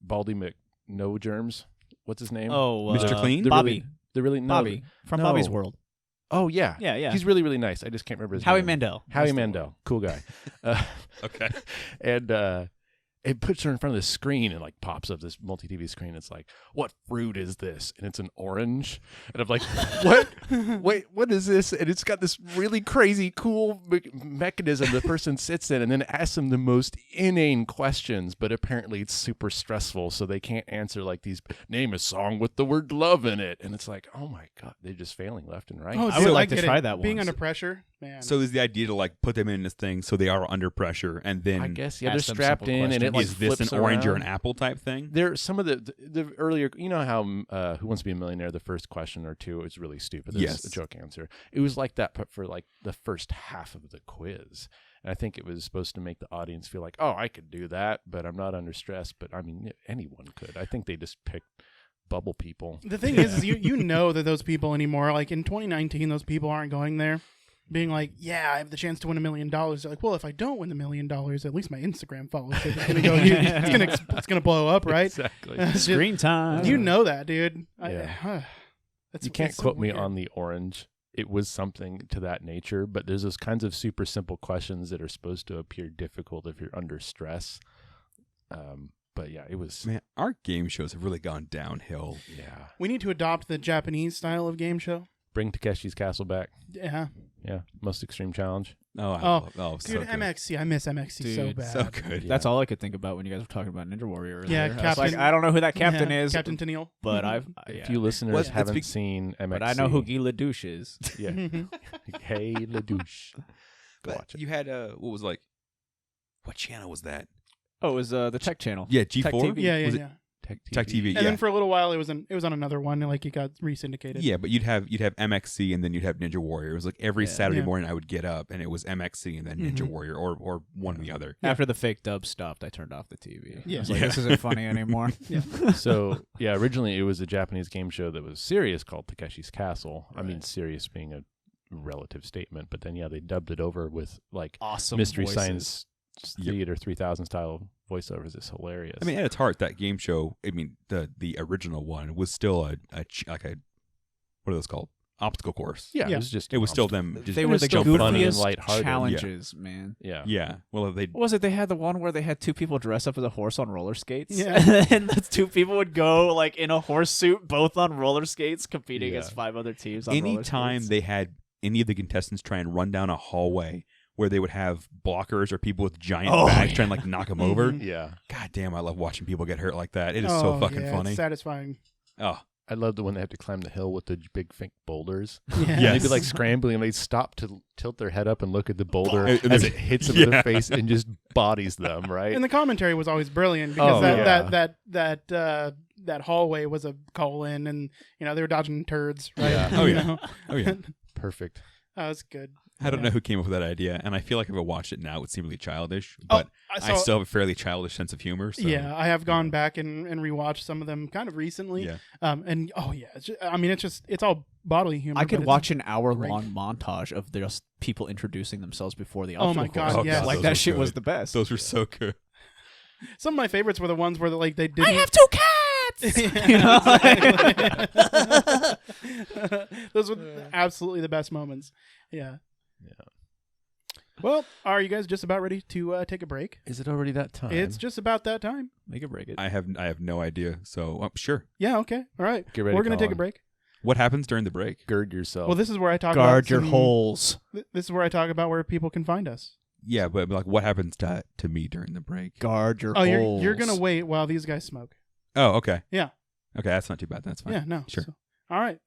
Baldy No Germs. What's his name? Oh, Mr. Clean? Bobby. The really no. Bobby from no. Bobby's World. Oh yeah, Yeah. He's really really nice. I just can't remember his Howie name. Mandel. Howie That's the Mandel, one. cool guy. Okay. And it puts her in front of the screen and like pops up this multi-TV screen. It's like, what fruit is this? And it's an orange. And I'm like, what? Wait, what is this? And it's got this really crazy, cool mechanism the person sits in and then asks them the most inane questions. But apparently it's super stressful, so they can't answer like these. Name a song with the word love in it. And it's like, oh my god, they're just failing left and right. Oh, I dude, would like to get try it. that Being once. under pressure, man. So is the idea to like put them in this thing so they are under pressure, and then I guess they're ask them strapped simple in, and it like is this flips an orange or around. an apple type thing? There, some of the earlier, you know how Who Wants to Be a Millionaire? The first question or two is really stupid. There's Yes. a joke answer. It was like that, but for like the first half of the quiz, and I think it was supposed to make the audience feel like, oh, I could do that, but I'm not under stress. But I mean, anyone could. I think they just picked bubble people. The thing is you know that those people anymore, like in 2019, those people aren't going there being like, yeah, I have the chance to win $1 million. They're like, well, if I don't win the $1 million, at least my Instagram followership is going to go, it's going to blow up, right? Exactly. Screen time. You know that, dude. Yeah. That's, You can't it's so quote me weird. on the orange. It was something to that nature, but there's those kinds of super simple questions that are supposed to appear difficult if you're under stress. But yeah, it was. Man, our game shows have really gone downhill. Yeah. We need to adopt the Japanese style of game show. Bring Takeshi's Castle back. Yeah. Yeah. Most Extreme Challenge. So Dude, good. MXC. I miss MXC so Dude, bad. So good. That's all I could think about when you guys were talking about Ninja Warrior earlier. Yeah, I was Captain- like, I don't know who that captain Yeah, is, Captain Tennille. but I've If yeah. you listeners Well, haven't it's seen MXC, But I know who Guy Ledouche is. Yeah. Hey, Ledouche. Go But watch it. you had what was like? What channel was that? Oh, it was the Tech Channel. Yeah, Tech G4. TV. Yeah. Was it Tech TV? And Yeah. then for a little while, it was on another one, and like it got resyndicated. Yeah, but you'd have MXC and then you'd have Ninja Warrior. It was like every Yeah. Saturday Yeah. morning I would get up and it was MXC and then Ninja Mhm. Warrior or one or the other. After the fake dub stopped, I turned off the TV. Yeah. I was like, Yeah. this isn't funny anymore. So, yeah, originally it was a Japanese game show that was serious called Takeshi's Castle. I mean, serious being a relative statement, but then, yeah, they dubbed it over with like Awesome Mystery voices. Science Theater 3000 style voiceovers. It's hilarious. I mean, at its heart, that game show. I mean, the original one was still what are those called? Obstacle course. yeah, Yeah. it was just It was still them. Just, They It were was the still funny and goofiest lighthearted. challenges, man. Yeah. yeah. Well, they. What was it? They had the one where they had two people dress up as a horse on roller skates. Yeah. And the two people would go like in a horse suit, both on roller skates, competing Yeah. against 5 other teams on roller Anytime skates. they had any of the contestants try and run down a hallway where they would have blockers or people with giant Oh, bags yeah. trying to like knock them over. Mhm. Yeah. God damn, I love watching people get hurt like that. It is so fucking yeah, funny. It's satisfying. Oh, I love the when they have to climb the hill with the big fake boulders. Yeah. And Yes. they'd be like scrambling and they'd stop to tilt their head up and look at the boulder And as then- it hits them in the Yeah. face and just bodies them, right? And the commentary was always brilliant because yeah. that hallway was a colon, and they were dodging turds, right? Yeah. Oh, You yeah. know? oh yeah. Perfect. That was good. I don't Yeah. know who came up with that idea, and I feel like if I watched it now, it would seem really childish. Oh, But I still have a fairly childish sense of humor. So. Yeah, I have gone back and rewatched some of them kind of recently. Yeah. And it's all bodily humor. I but could it's- watch an hour-long montage of just people introducing themselves before the Oh obstacle my God, course. yes. Like those that were shit was good. the best. Those were so good. Some of my favorites were the ones where they didn't. I have 2 cats. You know? Those were absolutely the best moments. Yeah. Well, are you guys just about ready to take a break? Is it already that time? It's just about that time. Make it break it. I have no idea. So sure. Yeah, okay. All right. Get ready, We're going to take a Colin. break. What happens during the break? Gird yourself. Well, this is where I talk Guard about your holes. This is where I talk about where people can find us. Yeah, but like, what happens to me during the break? Guard your Oh, holes. you're going to wait while these guys smoke. Oh, okay. Yeah. Okay, that's not too bad. That's fine. Yeah, no. Sure. So, all right.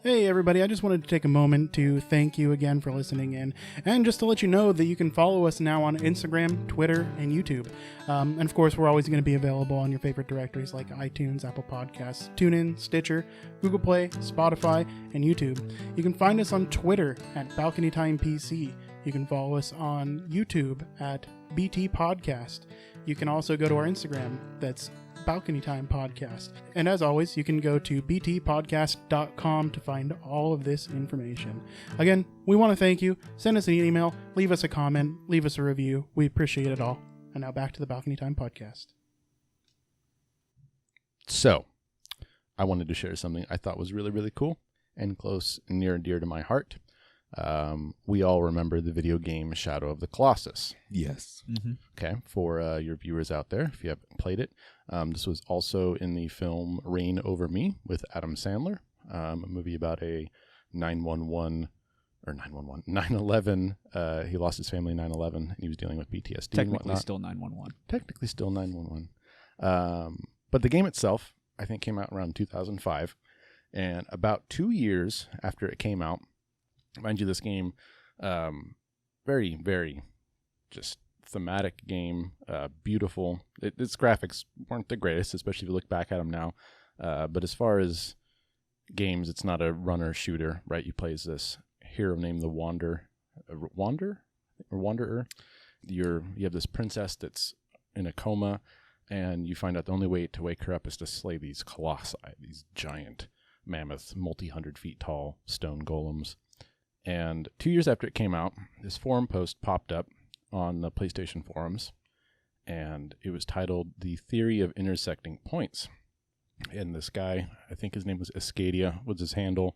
Hey, everybody. I just wanted to take a moment to thank you again for listening in, and just to let you know that you can follow us now on Instagram, Twitter, and YouTube. And of course, we're always going to be available on your favorite directories like iTunes, Apple Podcasts, TuneIn, Stitcher, Google Play, Spotify, and YouTube. You can find us on Twitter at Balcony Time PC. You can follow us on YouTube at BT Podcast. You can also go to our Instagram, that's Balcony Time Podcast. And as always, you can go to btpodcast.com to find all of this information. Again, we want to thank you. Send us an email, leave us a comment, leave us a review. We appreciate it all. And now back to the Balcony Time Podcast. So, I wanted to share something I thought was really, really cool and close and near and dear to my heart. We all remember the video game Shadow of the Colossus. Yes. Mm-hmm. Okay, for your viewers out there, if you haven't played it, this was also in the film Reign Over Me with Adam Sandler, a movie about a 911 or 911, 9/11. He lost his family in 9/11, and he was dealing with PTSD and Technically whatnot. still 911. Technically still 911. But the game itself, I think, came out around 2005, and about 2 years after it came out, mind you, this game, very, very just thematic game, beautiful. Its graphics weren't the greatest, especially if you look back at them now. But as far as games, it's not a runner shooter, right? You play as this hero named the Wanderer. You have this princess that's in a coma, and you find out the only way to wake her up is to slay these colossi, these giant mammoth, multi-hundred feet tall stone golems. And 2 years after it came out, this forum post popped up on the PlayStation forums, and it was titled The Theory of Intersecting Points. And this guy, I think his name was Escadia, was his handle,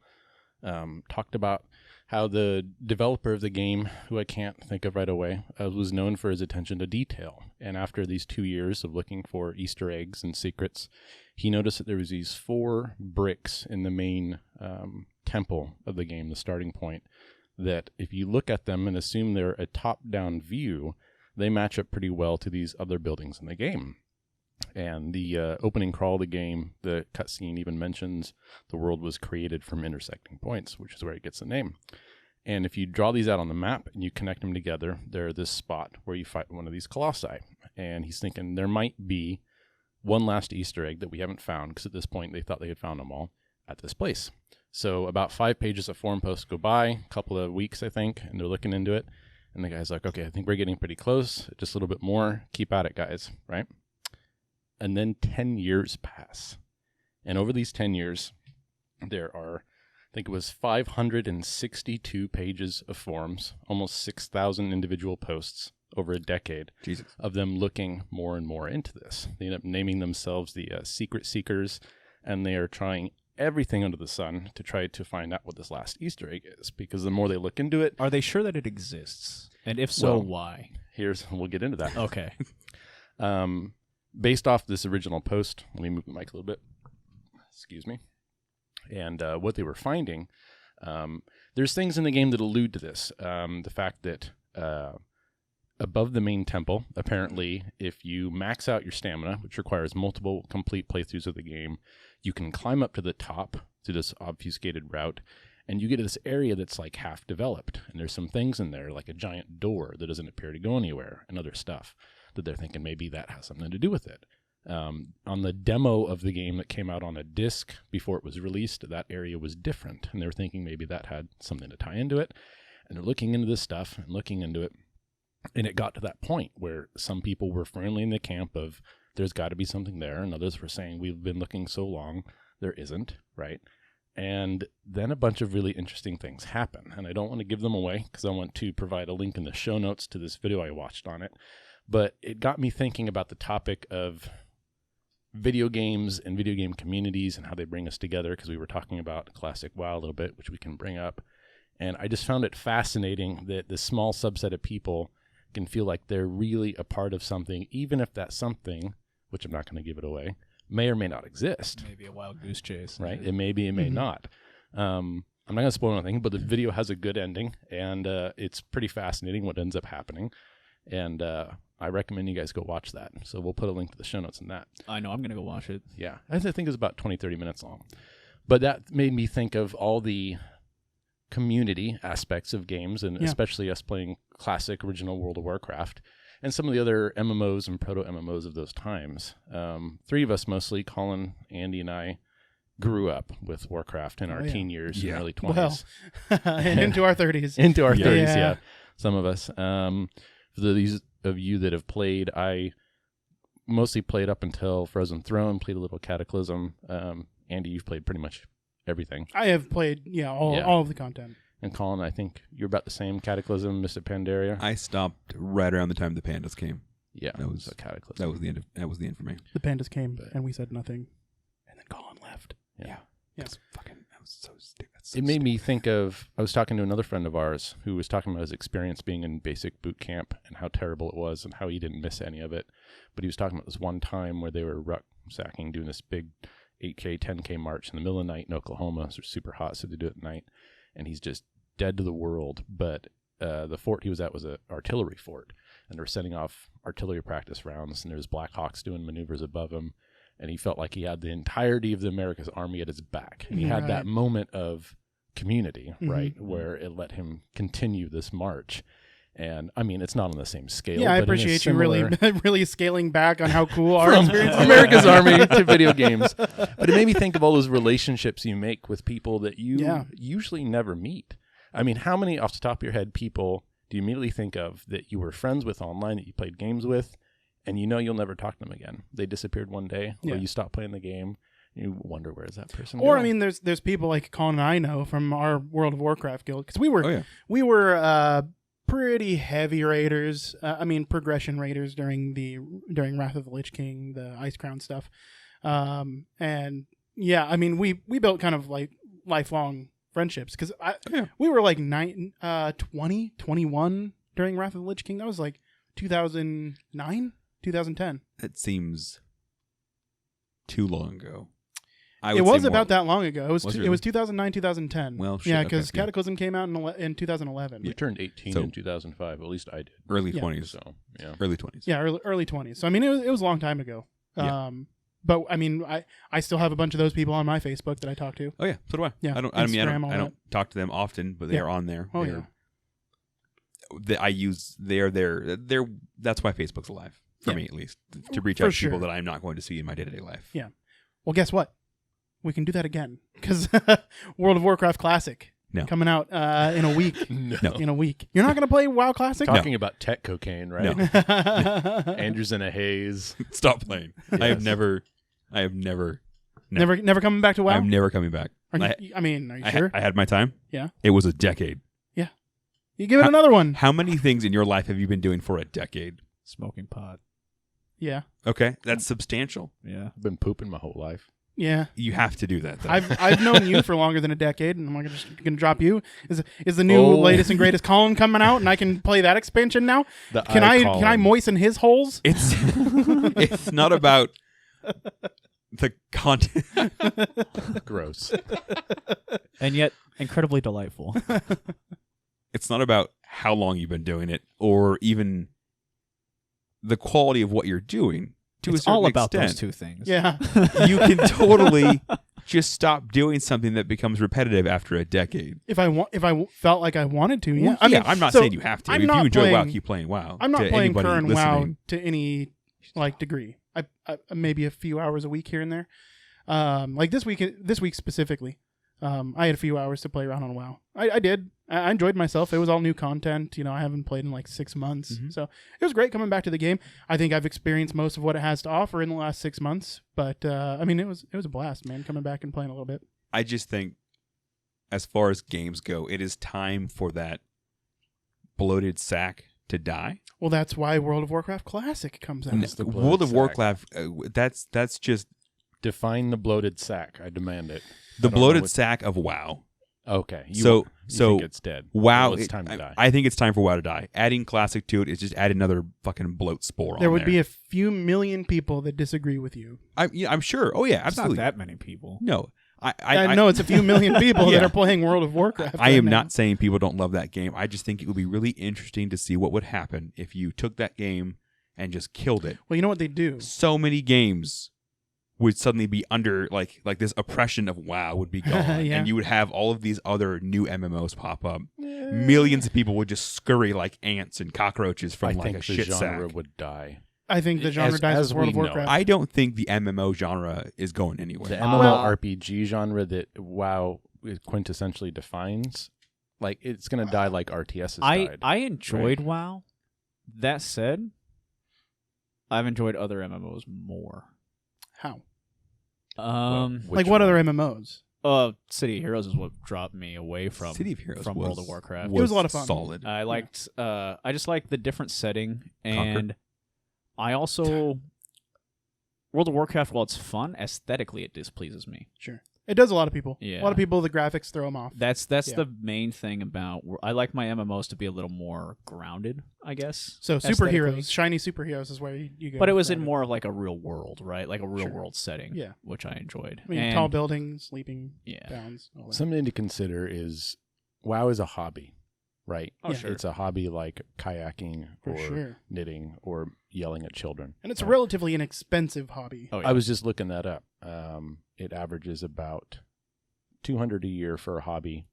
talked about how the developer of the game, who I can't think of right away, was known for his attention to detail. And after these 2 years of looking for Easter eggs and secrets, he noticed that there was these 4 bricks in the main temple of the game, the starting point, that if you look at them and assume they're a top-down view, they match up pretty well to these other buildings in the game. And the opening crawl of the game, the cutscene even mentions the world was created from intersecting points, which is where it gets the name. And if you draw these out on the map and you connect them together, they're this spot where you fight one of these colossi. And he's thinking there might be one last Easter egg that we haven't found, because at this point they thought they had found them all at this place. So about 5 pages of forum posts go by, a couple of weeks, I think, and they're looking into it. And the guy's like, okay, I think we're getting pretty close. Just a little bit more. Keep at it, guys, right? And then 10 years pass. And over these 10 years, there are, I think it was 562 pages of forums, almost 6,000 individual posts over a decade. Jesus. Of them looking more and more into this. They end up naming themselves the Secret Seekers, and they are trying everything under the sun to try to find out what this last Easter egg is, because the more they look into it... Are they sure that it exists? And if so, Well, why? We'll get into that. Okay. Based off this original post, let me move the mic a little bit. Excuse me. And what they were finding, there's things in the game that allude to this. The fact that above the main temple, apparently, if you max out your stamina, which requires multiple complete playthroughs of the game, you can climb up to the top through this obfuscated route, and you get to this area that's like half developed. And there's some things in there, like a giant door that doesn't appear to go anywhere, and other stuff that they're thinking maybe that has something to do with it. On the demo of the game that came out on a disc before it was released, that area was different, and they were thinking maybe that had something to tie into it. And they're looking into this stuff and looking into it, and it got to that point where some people were firmly in the camp of there's got to be something there, and others were saying we've been looking so long, there isn't, right? And then a bunch of really interesting things happen, and I don't want to give them away because I want to provide a link in the show notes to this video I watched on it. But it got me thinking about the topic of video games and video game communities and how they bring us together, because we were talking about classic WoW a little bit, which we can bring up. And I just found it fascinating that this small subset of people can feel like they're really a part of something, even if that something, which I'm not going to give it away, may or may not exist. Maybe a wild goose chase. Right? It may be, it may not. I'm not going to spoil anything, but the video has a good ending, and it's pretty fascinating what ends up happening. And I recommend you guys go watch that. So we'll put a link to the show notes in that. I know. I'm going to go watch it. Yeah. I think it's about 20, 30 minutes long. But that made me think of all the community aspects of games, and especially us playing classic original World of Warcraft and some of the other MMOs and proto-MMOs of those times. Three of us mostly, Colin, Andy, and I, grew up with Warcraft in our teen years and early 20s. Well, and into our 30s. Into our 30s, yeah. Some of us. For these of you that have played, I mostly played up until Frozen Throne, played a little Cataclysm. Andy, you've played pretty much everything. I have played, all of the content. And Colin, I think you're about the same. Cataclysm, Mystic Pandaria. I stopped right around the time the pandas came. Yeah, that was a Cataclysm. That was the end for me. The pandas came, and we said nothing, and then Colin left. Yeah. Yes. That was so stupid. It made me think of, I was talking to another friend of ours who was talking about his experience being in basic boot camp and how terrible it was and how he didn't miss any of it. But he was talking about this one time where they were rucksacking, doing this big 8K, 10K march in the middle of the night in Oklahoma. So it's super hot, so they do it at night. And he's just dead to the world. But the fort he was at was an artillery fort. And they were sending off artillery practice rounds. And there was Black Hawks doing maneuvers above him. And he felt like he had the entirety of the America's army at his back. And he had that moment of community, right, where it let him continue this march. And, I mean, it's not on the same scale. Yeah, I but appreciate you really scaling back on how cool our from experience is. America's Army to video games. But it made me think of all those relationships you make with people that you usually never meet. I mean, how many, off the top of your head, people do you immediately think of that you were friends with online, that you played games with, and you know you'll never talk to them again? They disappeared one day, or you stopped playing the game. You wonder, where's that person Or, going? I mean, there's people like Colin and I know from our World of Warcraft guild, because we were pretty heavy raiders. Progression raiders during Wrath of the Lich King, the Ice Crown stuff. We built kind of like lifelong friendships, because we were like 20, 21 during Wrath of the Lich King. That was like 2009, 2010. It seems too long ago. It was about that long ago. It was 2009, 2010. Well, because Cataclysm came out in 2011. You turned 18 in 2005. At least I did. Early 20s. So, early 20s. Yeah, early 20s. So, I mean, it was a long time ago. But I mean, I still have a bunch of those people on my Facebook that I talk to. Oh yeah, so do I. Yeah, I don't talk to them often, but they are on there. Oh yeah. That's why Facebook's alive for me, at least, to reach out to people that I'm not going to see in my day-to-day life. Yeah. Well, guess what? We can do that again, because World of Warcraft Classic coming out in a week. No. In a week. You're not going to play WoW Classic? Talking about tech cocaine, right? No. Andrew's in a haze. Stop playing. Yes. I have never. Never coming back to WoW? I'm never coming back. Are you sure? I had my time. Yeah. It was a decade. Yeah. You give it another one. How many things in your life have you been doing for a decade? Smoking pot. Yeah. Okay, that's substantial. Yeah. I've been pooping my whole life. Yeah. You have to do that, though. I've known you for longer than a decade, and I'm just going to drop you. Is the new latest and greatest Colin coming out, and I can play that expansion now? Can I moisten his holes? It's not about the content. Gross. And yet incredibly delightful. It's not about how long you've been doing it, or even the quality of what you're doing. It's all about those two things. Yeah. You can totally just stop doing something that becomes repetitive after a decade. If I felt like I wanted to, yeah. I'm not saying you have to. If you enjoy WoW, keep playing WoW. I'm not playing current listening. WoW to any degree. I maybe a few hours a week here and there. Like this week specifically, I had a few hours to play around on WoW. I did. I enjoyed myself. It was all new content. I haven't played in like 6 months. Mm-hmm. So it was great coming back to the game. I think I've experienced most of what it has to offer in the last 6 months. But it was a blast, man, coming back and playing a little bit. I just think, as far as games go, it is time for that bloated sack to die. Well, that's why World of Warcraft Classic comes out. the bloated World of sack. Warcraft, that's just Define the bloated sack. I demand it. the I don't know bloated what- sack of WoW. Okay. So think it's dead. WoW, Well, it's time to die. I think it's time for WoW to die. Adding Classic to it is just add another fucking bloat spore There on would there. be a few million people that disagree with you. I'm sure. Oh yeah, It's absolutely. not that many people. No, I know it's a few million people that Yeah. are playing World of Warcraft. I right am now. not saying people don't love that game. I just think it would be really interesting to see what would happen if you took that game and just killed it. Well, you know what they do? So many games would suddenly be under like this oppression of WoW would be gone, Yeah. and you would have all of these other new MMOs pop up. Millions of people would just scurry like ants and cockroaches from I like think a the shit genre sack. would die. I think the genre As- dies as with World of we know. Warcraft. I don't think the MMO genre is going anywhere. The Well- MMORPG genre that WoW quintessentially defines, like it's gonna die like RTS has died. I enjoyed WoW. That said, I've enjoyed other MMOs more. How? Which Like what one? other MMOs? City of Heroes is what dropped me away from City of Heroes from was, World of Warcraft. It was a lot of fun. Solid. I liked. I just liked the different setting, and Conquer. I also World of Warcraft. While it's fun, aesthetically it displeases me. Sure. It does a lot of people. Yeah. A lot of people, the graphics throw them off. That's Yeah. the main thing about. I like my MMOs to be a little more grounded, I guess. So aesthetically. superheroes, shiny superheroes is where you go. But it was in grounded. more of like a real world, right? Like a real Sure. world setting. Yeah. Which I enjoyed. I mean, And- tall buildings, sleeping Yeah. towns. All that. Something to consider is WoW is a hobby, right? Oh, sure. It's a hobby like kayaking For or sure. knitting or yelling at children. And it's a relatively inexpensive hobby. Oh, yeah. I was just looking that up. It averages about $200 a year for a hobby.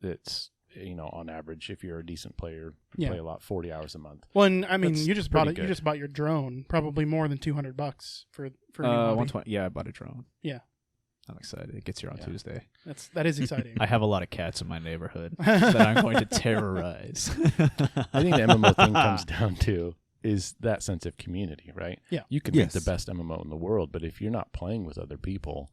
That's on average, if you're a decent player, you Yeah. play a lot, 40 hours a month. Well, and I mean, That's you just bought pretty it. You good. just bought your drone. Probably more than $200 for a new hobby. 120. Yeah, I bought a drone. Yeah. I'm excited. It gets here on Yeah. Tuesday. That is exciting. I have a lot of cats in my neighborhood that I'm going to terrorize. I think the MMO thing comes down to is that sense of community, right? Yeah. You can Yes. make the best MMO in the world, but if you're not playing with other people,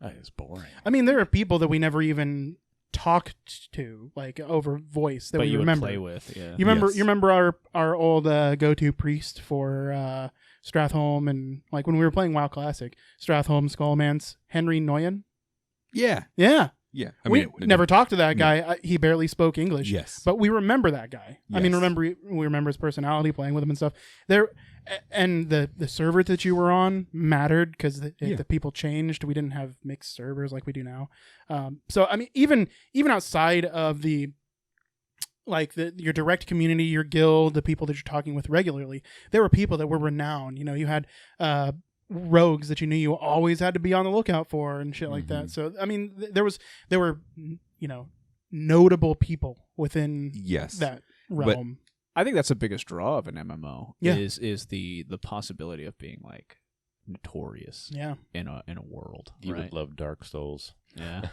that is boring. I mean, there are people that we never even talked to, like over voice, that but we you remember. would play with, yeah. You remember? Yes. You remember our old go-to priest for Strathholm, and like when we were playing WoW Classic, Strathholm, Skullmance, Henry Noyen. Yeah, Yeah, yeah. we never talked to that guy. He barely spoke English. Yes, But we remember that guy. I mean, Yes. we remember his personality, playing with him and stuff. And the server that you were on mattered because the people changed. We didn't have mixed servers like we do now. So I mean, even outside of your direct community, your guild, the people that you're talking with regularly, there were people that were renowned. You had rogues that you knew always had to be on the lookout for and shit like that. So I mean, there were notable people within yes. that realm. I think that's the biggest draw of an MMO. Yeah. Is the possibility of being like notorious Yeah. in a world. You right? would love Dark Souls. Yeah.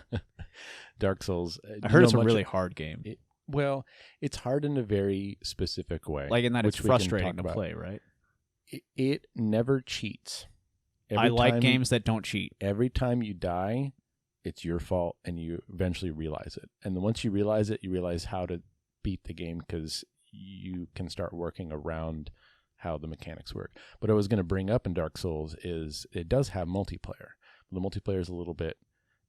Dark Souls. I heard it's a really hard game. Well, it's hard in a very specific way. Like in that it's which we can frustrating talk to about. play, right? It never cheats. I like time- games that don't cheat. Every time you die, it's your fault, and you eventually realize it. And then once you realize it, you realize how to beat the game because you can start working around how the mechanics work. But what I was going to bring up in Dark Souls is it does have multiplayer. The multiplayer is a little bit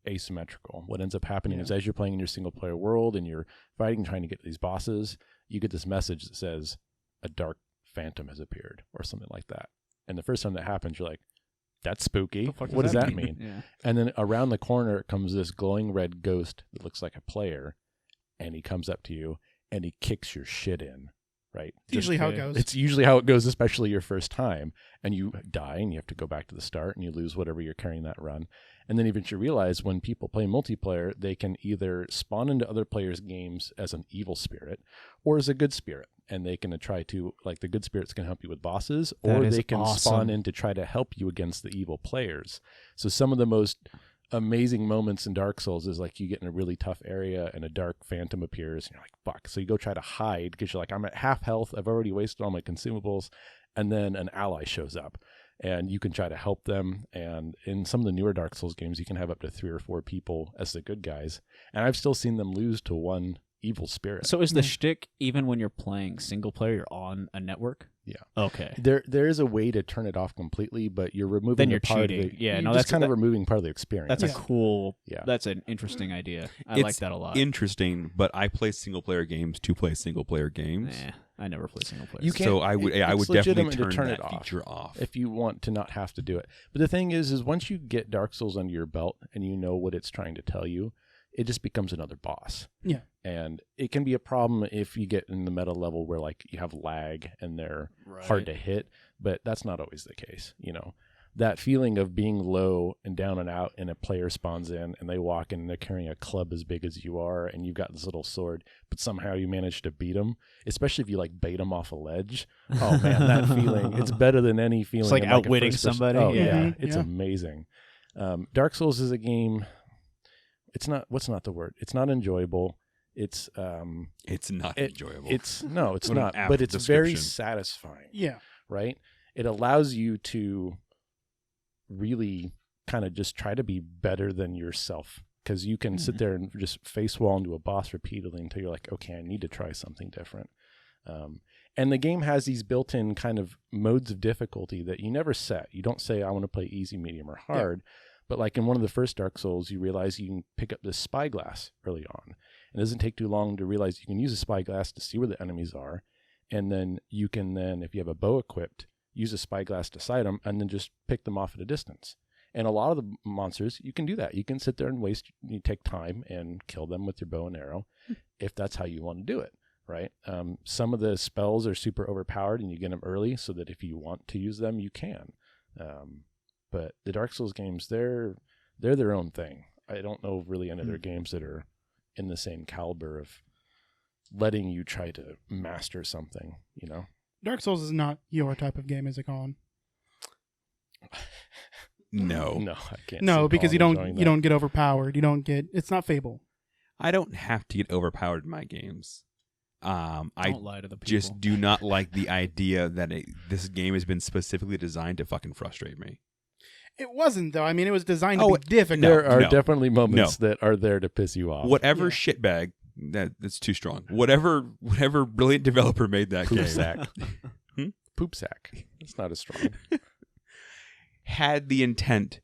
asymmetrical. What ends up happening is as you're playing in your single player world and you're fighting, trying to get these bosses, you get this message that says a dark phantom has appeared or something like that. And the first time that happens, you're like, that's spooky. The fuck What does that mean? Yeah. And then around the corner comes this glowing red ghost that looks like a player, and he comes up to you and he kicks your shit in, right? It's usually how it Yeah. goes. It's usually how it goes, especially your first time, and you die and you have to go back to the start and you lose whatever you're carrying that run. And then eventually realize when people play multiplayer, they can either spawn into other players' games as an evil spirit or as a good spirit. And they can try to, like, the good spirits can help you with bosses, or That is they can awesome. spawn in to try to help you against the evil players. So some of the most amazing moments in Dark Souls is like you get in a really tough area and a dark phantom appears and you're like, fuck. So you go try to hide because you're like, I'm at half health. I've already wasted all my consumables. And then an ally shows up and you can try to help them. And in some of the newer Dark Souls games, you can have up to 3 or 4 people as the good guys. And I've still seen them lose to one evil spirit. So is the shtick even when you're playing single player, you're on a network? Yeah. Okay. There is a way to turn it off completely, but you're removing Then you're the part cheating. of it. Yeah, you're no, just that's kind of removing part of the experience. That's a cool. Yeah. That's an interesting idea. I It's like that a lot. Interesting, but I play single player games to play single player games. I never play single player. You can't- So I would it's definitely legitimate to turn turn that it off. feature off. if you want to not have to do it. But the thing is once you get Dark Souls under your belt and you know what it's trying to tell you, it just becomes another boss. Yeah. And it can be a problem if you get in the meta level where like you have lag and they're hard to hit, but that's not always the case. You know, that feeling of being low and down and out and a player spawns in and they walk in and they're carrying a club as big as you are and you've got this little sword, but somehow you manage to beat them, especially if you like bait them off a ledge. Oh man, that feeling, it's better than any feeling. It's like in, a outwitting first-person- somebody. Oh yeah, Mhm. it's Yeah. amazing. Dark Souls is a game. It's not, what's not the word? It's not enjoyable. It's not enjoyable. it's no, it's What an not, apt but it's very description. satisfying. Yeah. Right? It allows you to really kind of just try to be better than yourself because you can sit there and just face wall into a boss repeatedly until you're like, okay, I need to try something different. And the game has these built-in kind of modes of difficulty that you never set. You don't say, I want to play easy, medium, or hard. But like in one of the first Dark Souls, you realize you can pick up this spyglass early on. It doesn't take too long to realize you can use a spyglass to see where the enemies are. And then you can if you have a bow equipped, use a spyglass to sight them and then just pick them off at a distance. And a lot of the monsters, you can do that. You can sit there and you take time and kill them with your bow and arrow if that's how you want to do it, right? Some of the spells are super overpowered and you get them early so that if you want to use them, you can. But the Dark Souls games, they're their own thing. I don't know of really any other games that are in the same caliber of letting you try to master something, you know? Dark Souls is not your type of game, is it, Colin? No. No, I can't. No, see because Colin enjoying you that. don't get overpowered. You don't get. It's not Fable. I don't have to get overpowered in my games. I Don't lie to the people. just do not like the idea that this game has been specifically designed to fucking frustrate me. It wasn't though. I mean, it was designed to Oh, be difficult. There are No. definitely moments that are there to piss you off. Whatever Yeah. shitbag, that's too strong. Whatever brilliant developer made that Poop game sack. Hmm? Poop sack. It's not as strong. had the intent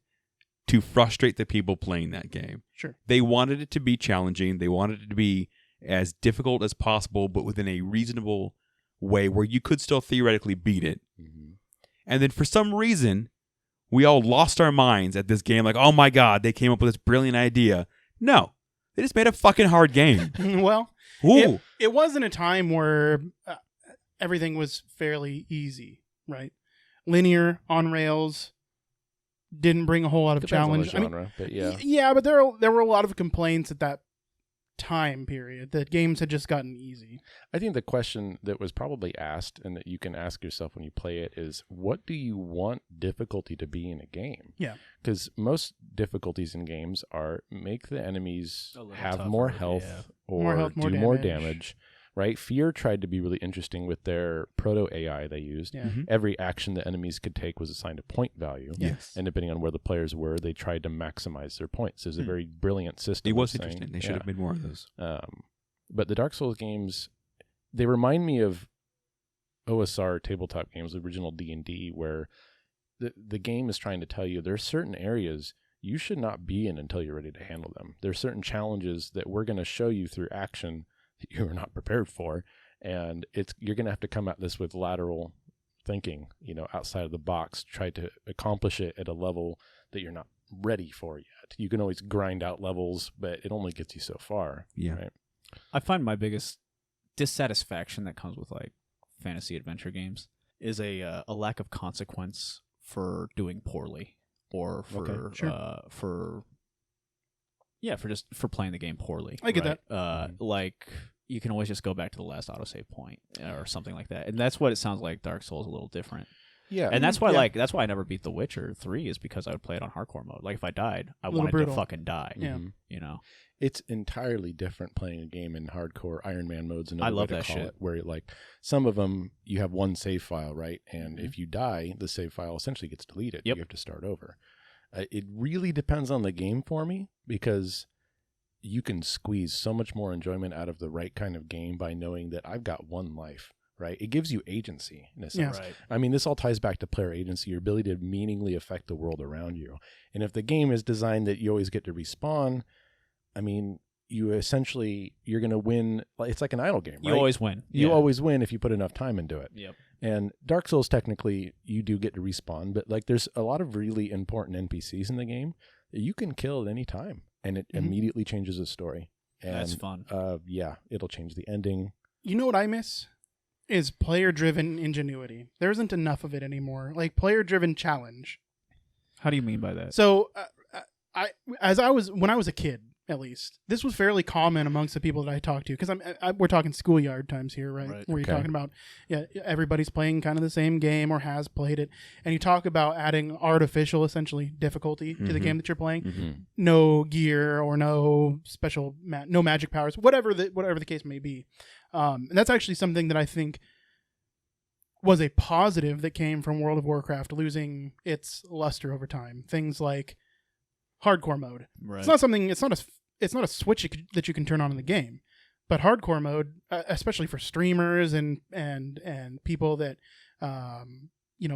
to frustrate the people playing that game. Sure. They wanted it to be challenging. They wanted it to be as difficult as possible, but within a reasonable way where you could still theoretically beat it. Mm-hmm. And then for some reason, we all lost our minds at this game. Like, oh my God, they came up with this brilliant idea. No, they just made a fucking hard game. Well, Ooh. it was in a time where everything was fairly easy, right? Linear, on rails, didn't bring a whole lot of Depends on the challenge. I mean, genre, but yeah. yeah, but there were a lot of complaints at that time period that games had just gotten easy. I think the question that was probably asked and that you can ask yourself when you play it is, what do you want difficulty to be in a game? Yeah. Because most difficulties in games are make the enemies A little have tougher, more health yeah. or More health, more do more damage. damage, right? Fear tried to be really interesting with their proto-AI they used. Yeah. Mhm. Every action the enemies could take was assigned a point value. Yes. And depending on where the players were, they tried to maximize their points. It was a very brilliant system. It was of saying- interesting. They should yeah. have made more of those. But the Dark Souls games, they remind me of OSR tabletop games, the original D&D, where the game is trying to tell you there are certain areas you should not be in until you're ready to handle them. There are certain challenges that we're going to show you through action that you are not prepared for, and you're going to have to come at this with lateral thinking, outside of the box, try to accomplish it at a level that you're not ready for yet. You can always grind out levels, but it only gets you so far. Yeah. Right? I find my biggest dissatisfaction that comes with like fantasy adventure games is a lack of consequence for doing poorly or for for playing the game poorly. I get right? that. Like you can always just go back to the last autosave point or something like that, and that's what it sounds like. Dark Souls a little different. Yeah. And that's why, Yeah. that's why I never beat The Witcher 3 is because I would play it on hardcore mode. Like if I died, I Little wanted brutal. to fucking die. Yeah. Mhm. You know, It's entirely different playing a game in hardcore Iron Man modes. Another I love way to that call shit. it, where like some of them you have one save file, right? And Mhm. if you die, the save file essentially gets deleted. Yep. You have to start over. It really depends on the game for me because you can squeeze so much more enjoyment out of the right kind of game by knowing that I've got one life, right? It gives you agency in a sense. Yeah. Right. I mean, this all ties back to player agency, your ability to meaningfully affect the world around you. And if the game is designed that you always get to respawn, I mean, you're going to win. It's like an idle game, right? You always win. You Yeah. always win if you put enough time into it. Yep. And Dark Souls, technically, you do get to respawn, but like there's a lot of really important NPCs in the game that you can kill at any time, and it immediately changes the story. And, That's fun. Yeah, it'll change the ending. You know what I miss? Is player-driven ingenuity. There isn't enough of it anymore. Like player-driven challenge. How do you mean by that? So, when I was a kid, at least, this was fairly common amongst the people that I talked to, because we're talking schoolyard times here, right? Right. Where you're Okay. talking about, everybody's playing kind of the same game or has played it, and you talk about adding artificial, essentially, difficulty to the game that you're playing. Mm-hmm. No gear or no special, no magic powers, whatever the case may be. And that's actually something that I think was a positive that came from World of Warcraft losing its luster over time. Things like hardcore mode. Right. It's not a switch that you can turn on in the game, but hardcore mode, especially for streamers and people that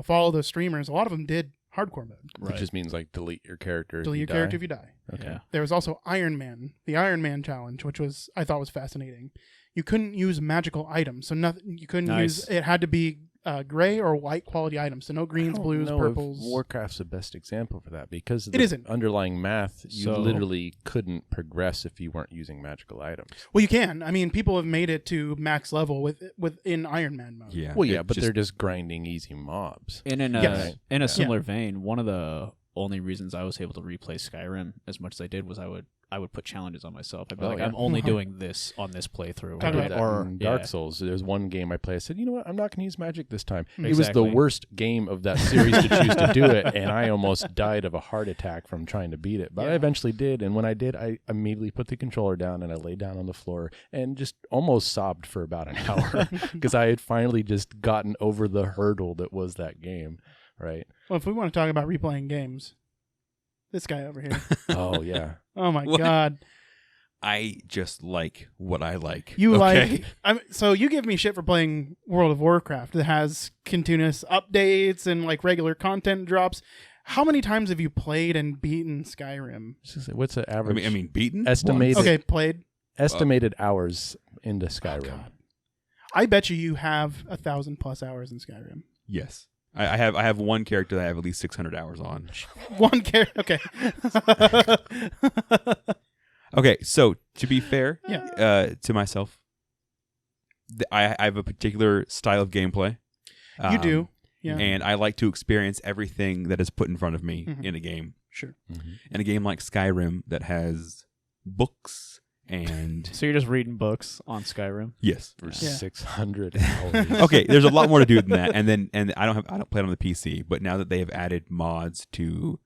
follow those streamers, a lot of them did hardcore mode. Right. It just means like delete your character. if Delete you your die. character if you die. Okay. Yeah. There was also Iron Man, the Iron Man challenge, which I thought was fascinating. You couldn't use magical items, so nothing. You couldn't Nice. use. It had to be gray or white quality items, so no greens, I don't blues, know purples. if Warcraft's the best example for that because of It the isn't. underlying math. You So- literally couldn't progress if you weren't using magical items. Well, you can. I mean, people have made it to max level within Iron Man mode. Yeah. Well, yeah, it but just- they're just grinding easy mobs. And in Yes. a similar vein, one of the only reasons I was able to replay Skyrim as much as I did was I would put challenges on myself. I'd be Oh, like, yeah. I'm only doing this on this playthrough. Talk I about did that or in Dark yeah. Souls. There's one game I play. I said, you know what? I'm not going to use magic this time. It was Exactly. the worst game of that series to choose to do it, and I almost died of a heart attack from trying to beat it. But I Yeah. eventually did, and when I did, I immediately put the controller down and I laid down on the floor and just almost sobbed for about an hour because I had finally just gotten over the hurdle that was that game, right? Well, if we want to talk about replaying games, this guy over here. Oh, yeah. Oh my What? God. I just like what I like. You okay? so you give me shit for playing World of Warcraft that has continuous updates and like regular content drops. How many times have you played and beaten Skyrim? What's the average? I mean, beaten Estimated- once. Okay, played. estimated hours into Skyrim. God. I bet you have 1,000+ hours in Skyrim. Yes, I have one character that I have at least 600 hours on. One character. Okay. Okay, so to be fair, Yeah. to myself, I have a particular style of gameplay. You do. Yeah. And I like to experience everything that is put in front of me Mhm. in a game. Sure. In a game like Skyrim that has books and So you're just reading books on Skyrim? yes. For Yeah. 600 hours. Okay, there's a lot more to do than that. And I don't play it on the PC, but now that they have added mods to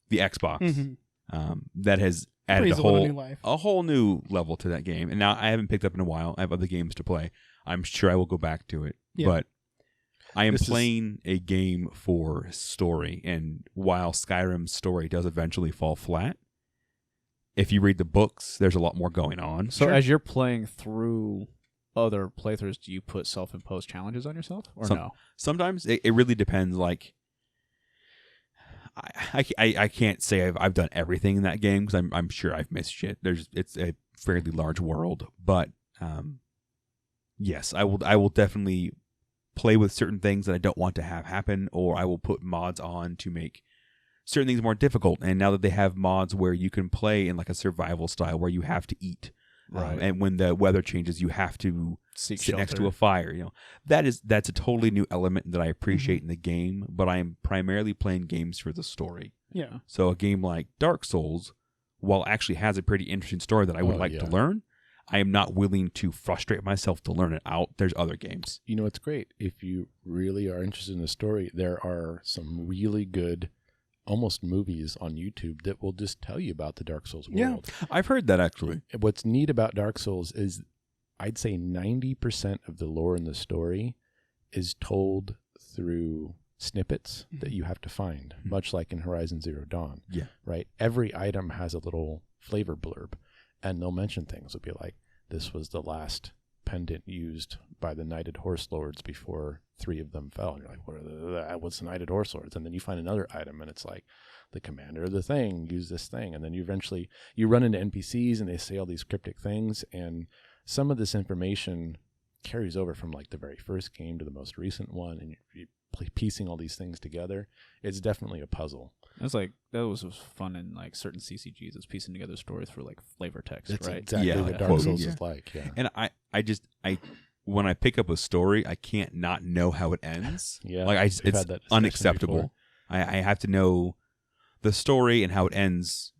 the Xbox, Mhm. that has added Breathes a a little whole new life. a whole new level to that game. And now I haven't picked up in a while. I have other games to play. I'm sure I will go back to it. Yeah. But I am This is- playing a game for story, and while Skyrim's story does eventually fall flat, if you read the books, there's a lot more going on. So Sure. as you're playing through other playthroughs, do you put self-imposed challenges on yourself or no? Sometimes it really depends. Like, I can't say I've done everything in that game because I'm sure I've missed shit. It's a fairly large world, but yes, I will definitely play with certain things that I don't want to have happen, or I will put mods on to make certain things more difficult. And now that they have mods where you can play in like a survival style where you have to eat, Right. and when the weather changes, you have to Seek sit next to shelter. a fire. That's a totally new element that I appreciate in the game. But I am primarily playing games for the story. Yeah. So a game like Dark Souls, while it actually has a pretty interesting story that I would Oh, like yeah. to learn, I am not willing to frustrate myself to learn it out. There's other games. You know, it's great. If you really are interested in the story, there are some really good, almost movies on YouTube that will just tell you about the Dark Souls Yeah. world. I've heard that actually. What's neat about Dark Souls is I'd say 90% of the lore in the story is told through snippets that you have to find, much like in Horizon Zero Dawn. Yeah. Right? Every item has a little flavor blurb. and they'll mention things. It'll be like, this was the last pendant used by the Knighted Horse Lords before 3 of them fell. And you're like, what's the Knighted Horse Lords? And then you find another item, and it's like, the commander of the thing used this thing. And then you eventually, you run into NPCs, and they say all these cryptic things, and some of this information carries over from like the very first game to the most recent one, and you're piecing all these things together. It's definitely a puzzle. That was fun in like certain CCGs. It's piecing together stories for like flavor text, That's right? exactly Yeah, what Dark quote, Souls yeah. is like. Yeah. And I when I pick up a story, I can't not know how it ends. Yeah, like we've it's had that discussion unacceptable. before. I have to know the story and how it ends.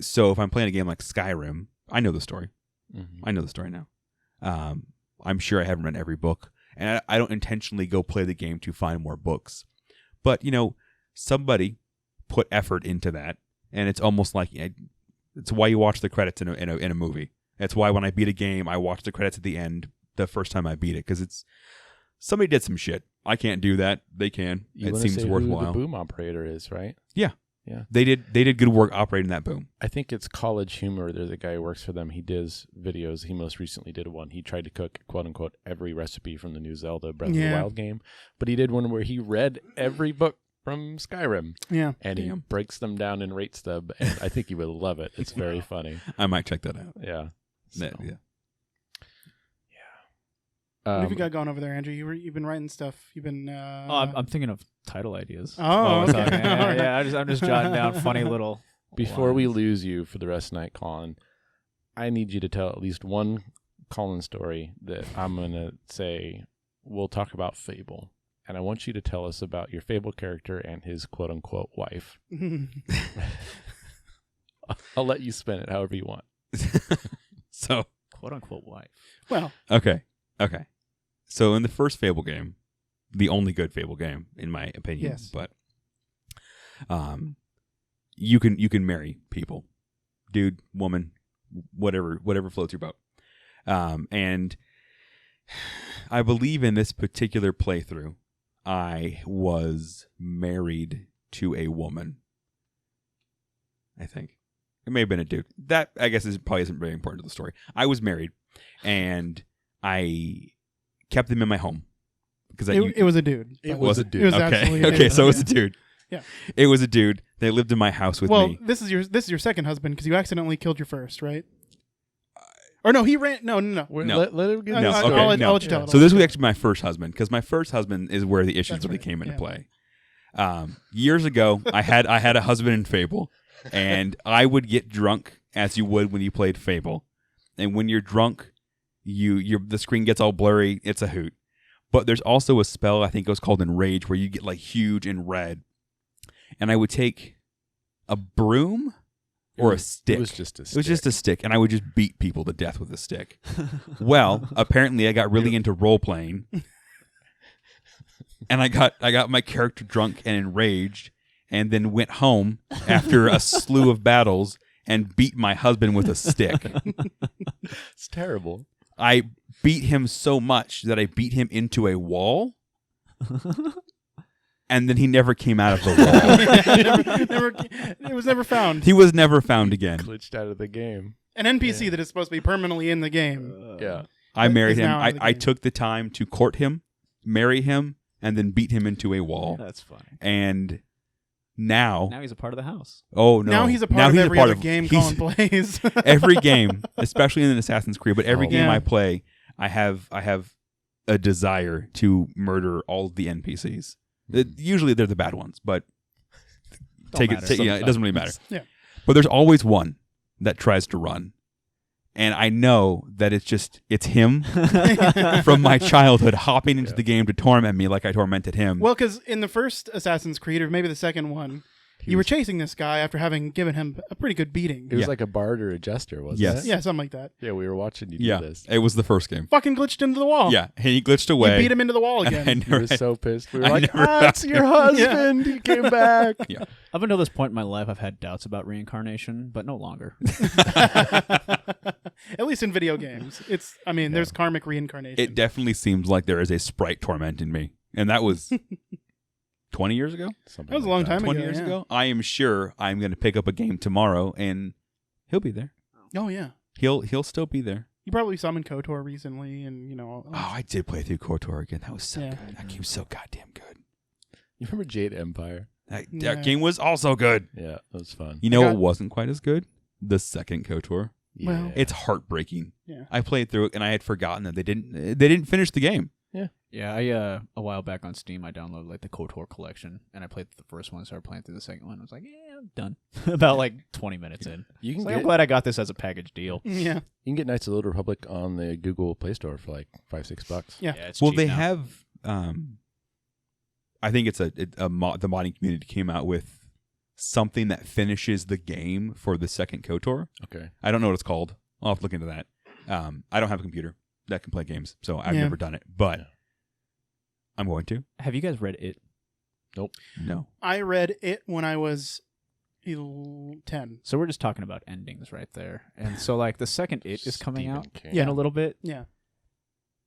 So if I'm playing a game like Skyrim, I know the story. Mhm. I know the story now. I'm sure I haven't read every book, and I don't intentionally go play the game to find more books. But somebody put effort into that, and it's almost like it's why you watch the credits in a movie. That's why when I beat a game, I watch the credits at the end the first time I beat it, because it's somebody did some shit. I can't do that. They can. You It wanna seems say worthwhile. Who the boom operator is, right? Yeah. Yeah. They did good work operating that boom. I think it's College Humor. There's a guy who works for them. He does videos. He most recently did one. He tried to cook, quote unquote, every recipe from the new Zelda Breath of the Wild game. But he did one where he read every book from Skyrim. Yeah. And he breaks them down and rates them. And I think you would love it. It's very funny. I might check that out. Yeah. So, Yeah. What have you got going over there, Andrew? You've been writing stuff. You've been. I'm thinking of title ideas. Oh, while we're okay. talking. Yeah, All right. yeah, I'm just jotting down funny little. Before we lines. lose you for the rest of the night, Colin, I need you to tell at least one Colin story that I'm going to say we'll talk about Fable. And I want you to tell us about your Fable character and his quote unquote wife. I'll let you spin it however you want. So, quote unquote wife. Well, okay. So in the first Fable game, the only good Fable game, in my opinion, Yes. but you can marry people, dude, woman, whatever floats your boat. And I believe in this particular playthrough, I was married to a woman. I think it may have been a dude. That I guess probably isn't very important to the story. I was married, and I kept them in my home because it was a dude. It but- was a dude. It was okay. absolutely a Okay, dude. so it was a dude. Yeah. It was a dude. They lived in my house with Well, me. this is your second husband because you accidentally killed your first, right? Or no, he ran. No. No. Let him get No, this okay, story. I'll let no. you tell it. So this was actually my first husband, because my first husband is where the issues That's really right, came into yeah. play. Years ago, I had a husband in Fable, and I would get drunk as you would when you played Fable. And when you're drunk, the screen gets all blurry. It's a hoot. But there's also a spell, I think it was called Enrage, where you get like huge and red. And I would take a broom or a stick. It was just a stick. It was just a stick, and I would just beat people to death with a stick. Well, apparently I got really into role playing, and I got my character drunk and enraged, and then went home after a slew of battles and beat my husband with a stick. It's terrible. I beat him so much that I beat him into a wall, and then he never came out of the wall. It was never found. He was never found again. Glitched out of the game. An NPC that is supposed to be permanently in the game. Yeah. I married He's him. now out of the I game. took the time to court him, marry him, and then beat him into a wall. That's funny. And now, Now he's a part of the house. oh no, Now he's a part of he's every other game Colin plays. every game, especially in an Assassin's Creed, but every Oh. game Yeah. I play, I have a desire to murder all of the NPCs. Usually they're the bad ones, but Don't matter. it doesn't really matter. Yeah. But there's always one that tries to run. And I know that it's him from my childhood hopping into the game to torment me like I tormented him. Well, because in the first Assassin's Creed, or maybe the second one, you were chasing this guy after having given him a pretty good beating. It was Yeah. like a bard or a jester, wasn't Yes. it? Yeah, something like that. Yeah, we were watching you do yeah, this. it was the first game. Fucking glitched into the wall. Yeah, and he glitched You away. beat him into the wall and again. He was so pissed. We were I like, never it's your husband. He came back. Yeah. Up until this point in my life, I've had doubts about reincarnation, but no longer. At least in video games. There's karmic reincarnation. It definitely seems like there is a sprite tormenting me. And that was 20 years ago? Something That was a like long time 20 ago, years yeah. ago? I am sure I'm going to pick up a game tomorrow and He'll be there. Oh yeah, He'll still be there. you probably summoned KOTOR recently, and Oh, I did play through KOTOR again. That was so Yeah. good. That game's so goddamn good. You remember Jade Empire? That Yeah. game was also good. Yeah, that was fun. You know got- what wasn't quite as good? The second KOTOR. Well- It's heartbreaking. Yeah. I played through it and I had forgotten that they didn't finish the game. Yeah, I a while back on Steam, I downloaded like the KOTOR collection, and I played the first one, started playing through the second one. I was like, yeah, I'm done. About like 20 minutes in. You can It's like, get I'm glad I got this as a package deal. yeah, you can get Knights of the Old Republic on the Google Play Store for like $5-6. Yeah. It's Well, cheap they now. have. I think it's the modding community came out with something that finishes the game for the second KOTOR. Okay. I don't know what it's called. I'll have to look into that. I don't have a computer that can play games, so I've Yeah. never done it, but Yeah. I'm going to. Have you guys read it? No. I read it when I was 10. So we're just talking about endings right there. And so like the second It is coming Stephen out King. Yeah. in a little bit. Yeah,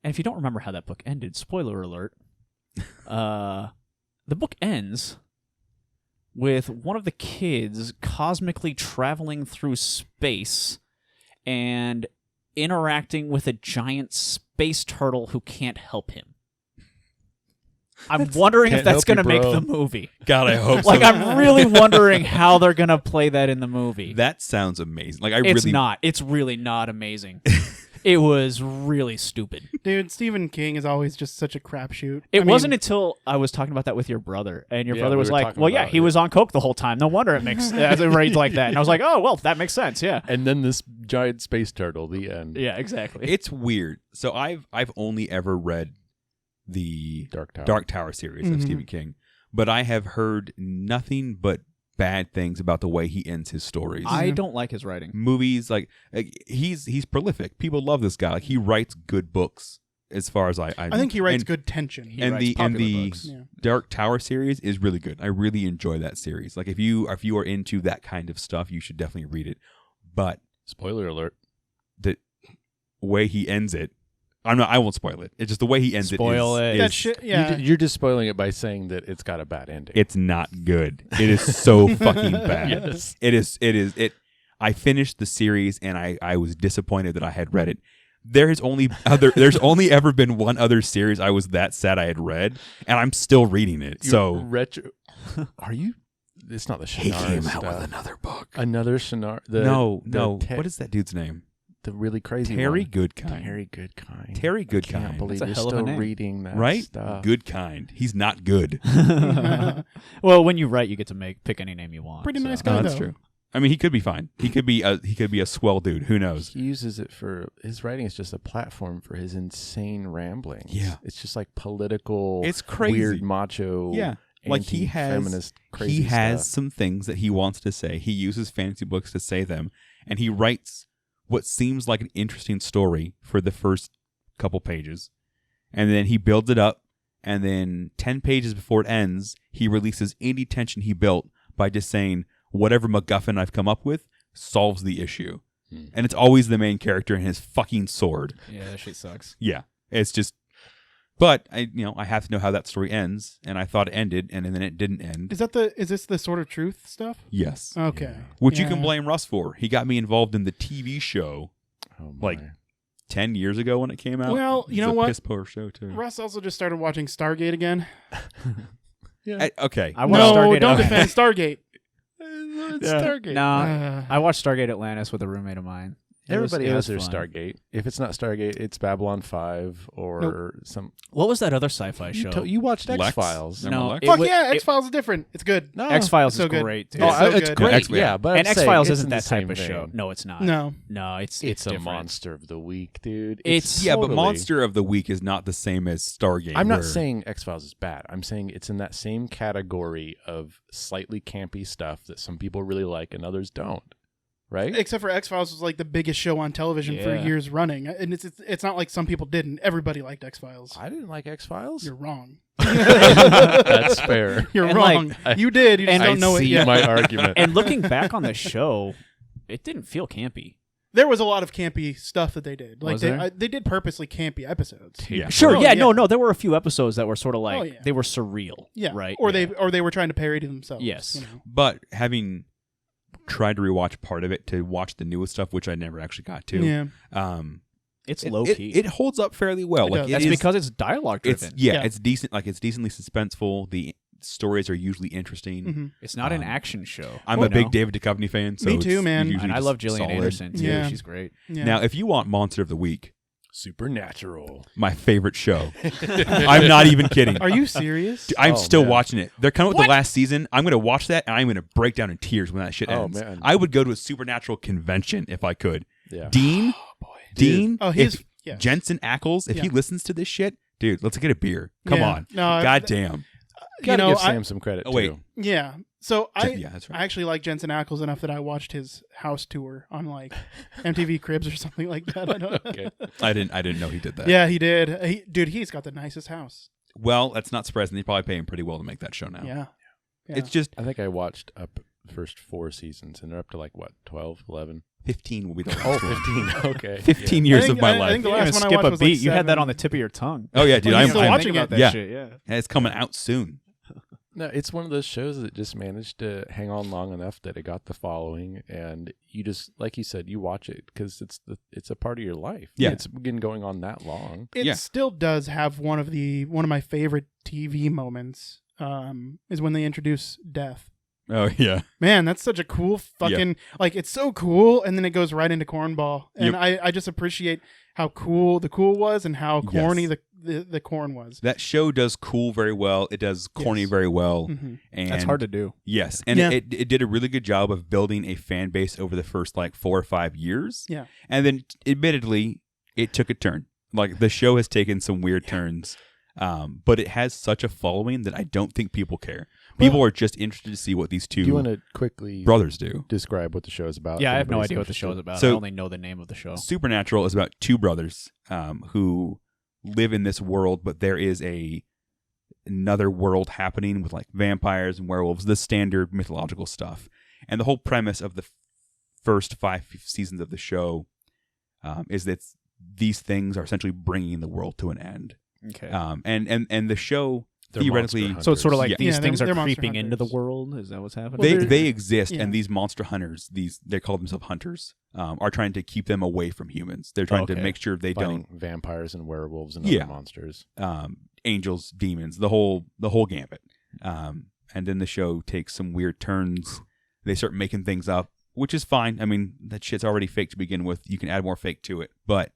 And if you don't remember how that book ended, spoiler alert, the book ends with one of the kids cosmically traveling through space and interacting with a giant space turtle who can't help him. I'm wondering if Can't that's help going to you, make bro. the movie. God, I hope Like, so. I'm really wondering how they're going to play that in the movie. That sounds amazing. Like It's really not. It's really not amazing. It was really stupid. dude, Stephen King is always just such a crapshoot. It I mean, wasn't until I was talking about that with your brother, and your Yeah, brother we was were like, talking "Well, yeah, about he it. was on coke the whole time. No wonder it makes it reads like that." And I was like, "Oh, well, that makes sense." Yeah, And then this giant space turtle, the end. yeah, exactly. It's weird. So I've only ever read the Dark Tower. series Mhm. of Stephen King, but I have heard nothing but bad things about the way he ends his stories. I don't like his writing. Movies like he's prolific. People love this guy. Like he writes good books. As far as I I think he writes and, good tension. He and writes the popular books. Yeah. Dark Tower series is really good. I really enjoy that series. Like if you are into that kind of stuff, you should definitely read it. But Spoiler alert. the way he ends it, I won't spoil it. It's just the way he ends Spoil it. it. That shit, yeah. You're just spoiling it by saying that it's got a bad ending. It's not good. It is so fucking bad. Yes. It is. I finished the series and I was disappointed that I had read it. There's only ever been one other series I was that sad I had read, and I'm still reading it. So retro. Are you? It's not the Shannara he came out stuff. with another book. Another Shannara. No. Te- What is that dude's name? the really crazy Terry one? Goodkind. Terry Goodkind. Terry I can't Goodkind. believe That's a you're hell of a still name. reading that Right? stuff. Goodkind. He's not good. Well, when you write, you get to pick any name you want. Pretty so. nice guy. No, that's though. true. I mean, he could be fine. He could be a swell dude. Who knows? He uses it for his writing is just a platform for his insane ramblings. Yeah. It's just like political, It's crazy. weird macho, Yeah. Like he has feminist crazy he has stuff. some things that he wants to say. He uses fantasy books to say them, and he writes what seems like an interesting story for the first couple pages, and then he builds it up, and then 10 pages before it ends, he releases any tension he built by just saying, whatever MacGuffin I've come up with solves the issue. And it's always the main character and his fucking sword. Yeah, that shit sucks. Yeah. It's just, but I have to know how that story ends, and I thought it ended, and then it didn't end. Is this the Sword of Truth stuff? Yes. Okay. Which you can Yeah. blame Russ for. He got me involved in the TV show Oh my. like 10 years ago when it came out. Well, you It's know a what? piss poor show too. Russ also just started watching Stargate again. Okay. I watched No, Stargate don't Atlantis. defend Stargate. Stargate. No, I watched Stargate Atlantis with a roommate of mine. Everybody it has was their fun. Stargate. If it's not Stargate, it's Babylon 5 or some. What was that other sci-fi show? You watched Lex? X-Files. Remember No, Lex? it Fuck wa- yeah, it- X Files is different. It's good. No. X-Files so is good. great, dude. Oh, Oh, so it's good. great. X- Yeah, but And I'm X-Files saying isn't that it's type in of the same show. vein. No, it's not. No. No, it's It's a different. monster of the week, dude. It's- Yeah, but totally- Monster of the Week is not the same as Stargate. I'm not where- saying X-Files is bad. I'm saying it's in that same category of slightly campy stuff that some people really like and others don't. Right? Except for X Files was like the biggest show on television for Yeah. years running, and it's not like some people didn't. Everybody liked X Files. I didn't like X-Files. You're wrong. That's fair. You're And, wrong. like, you did. You just and don't know it see yet. my argument. And looking back on the show, it didn't feel campy. There was a lot of campy stuff that they did. Like Was there? they did purposely campy episodes. Yeah. Sure, Oh, yeah, yeah. no, there were a few episodes that were sort of like Oh, yeah. they were surreal. Yeah. right. Or Yeah. they were trying to parody themselves. Yes. You know? But having tried to rewatch part of it to watch the newest stuff, which I never actually got to. Yeah. It's It- low it, key. It holds up fairly well. It Like does. it That's is- because it's dialogue it's driven. Yeah. it's decent. Like it's decently suspenseful. The stories are usually interesting. hmm It's not an Um, action show. I'm you a big know? David Duchovny fan. So Me too, it's man. usually And I just love Gillian solid. Anderson too. Yeah. She's great. Yeah. Now, if you want Monster of the Week, Supernatural. my favorite show. I'm not even kidding. Are you serious? I'm Oh, still man. watching it. They're coming with the last season. I'm going to watch that, and I'm going to break down in tears when that shit Oh, ends. man. I would go to a Supernatural convention if I could. Yeah. Dean, Dean, Oh, he's if yes. Jensen Ackles, if he Yeah. listens to this shit, dude, let's get a beer. Come Yeah. on. No, God damn. you Gotta know, give I, Sam some credit Oh, wait. too. yeah. So Yeah, that's right. I actually like Jensen Ackles enough that I watched his house tour on like MTV Cribs or something like that. I don't Okay. I didn't know he did that. Yeah, he did. Dude, he's got the nicest house. Well, that's not surprising. They probably pay him pretty well to make that show now. Yeah. Yeah. It's just I think I watched up the first 4 seasons, and they're up to like what, 12, 11? 15 will be the last Oh, one. 15. Okay. 15 years of my I life. think the You didn't last even one I skip watched a was beat. like You had that 7. on the tip of your tongue. Oh yeah, dude. Well, I'm he's still I'm- watching Think it. about that Yeah. shit. Yeah. and it's coming out soon. No, it's one of those shows that just managed to hang on long enough that it got the following, and you just, like you said, you watch it because it's a part of your life. Yeah. It's been going on that long. It Yeah. still does have one of my favorite TV moments. Is when they introduce death. Oh yeah. Man, that's such a cool fucking like it's so cool, and then it goes right into cornball, and I just appreciate how cool the cool was and how corny Yes. the corn was. That show does cool very well. It does corny Yes. very well. Mhm. And That's hard to do. Yes, and Yeah. it did a really good job of building a fan base over the first like 4 or 5 years. Yeah. And then admittedly, it took a turn. Like the show has taken some weird turns. But it has such a following that I don't think people care. People are just interested to see what these Do you two want to quickly brothers do. describe what the show is about? Yeah, if I have no anybody's idea what the show's interested? about. So- I only know the name of the show. Supernatural is about two brothers who live in this world, but there is another world happening with like vampires and werewolves, the standard mythological stuff. And the whole premise of the first 5 seasons of the show is that these things are essentially bringing the world to an end. Okay. And the show They're theoretically monster So it's sort of like Yeah. these Yeah, things they're are monster creeping into the hunters. world. Is that what's happening? Well, they exist, yeah. and these monster hunters, they call themselves hunters, are trying to keep them away from humans. They're trying to Okay. make sure they Fighting vampires and werewolves and Yeah. other monsters. don't angels, demons, the whole gambit. And then the show takes some weird turns. They start making things up, which is fine. I mean, that shit's already fake to begin with. You can add more fake to it, but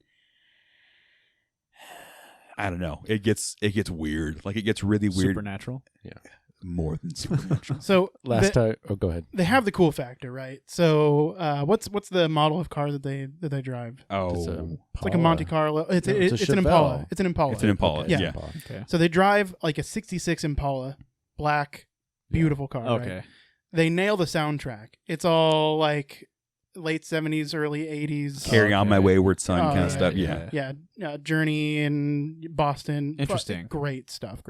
I don't know. It gets weird. Like it gets really weird. Supernatural. More than supernatural. So Last time, go ahead. they have the cool factor, right? So what's the model of car that they drive? Oh, It's like a Monte Carlo. It's an Impala. Chevelle. It's an Impala. it's an Impala. Yeah. Yeah. Okay. So they drive like a '66 Impala, black, beautiful car. Okay. Right? They nail the soundtrack. It's all like late '70s, early '80s. Carry on my Okay. wayward son kind Oh, of stuff. Yeah. Yeah, Journey in Boston. Interesting. Great stuff.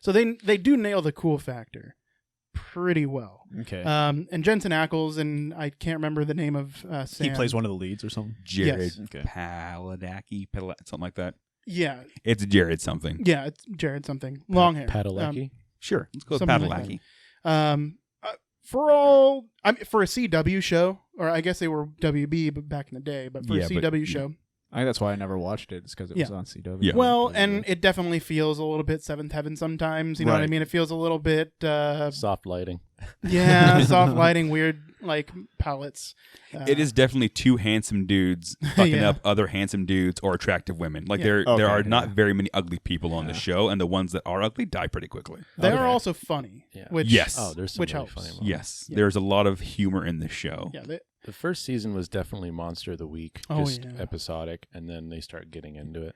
So they do nail the cool factor pretty well. Okay. And Jensen Ackles, and I can't remember the name of Sam. He plays one of the leads or something. Jared Yes. Okay. Paladaki, something like that. Yeah, It's Jared something. yeah, it's Jared something. Long hair. Padalecki? Sure, let's go with Something like Padalecki. For a CW show, or I guess they were WB but back in the day, but for Yeah, a but- CW yeah. show. I think that's why I never watched it. It's because it was Yeah. on CW. Yeah. Well, and it definitely feels a little bit Seventh Heaven sometimes. You know what I Right. mean? It feels a little bit, Soft lighting. yeah, soft lighting, weird like palettes. It is definitely two handsome dudes fucking Yeah. up other handsome dudes or attractive women. Like Yeah. there Okay, are yeah. not very many ugly people on the show, and the ones that are ugly die pretty quickly. They Okay. are also funny. Yeah. Which Yes. Oh, there's some which really helps. funny moments. Yes, Yeah. there's a lot of humor in this show. yeah, The first season was definitely Monster of the Week, Oh, just yeah. episodic, and then they start getting into it.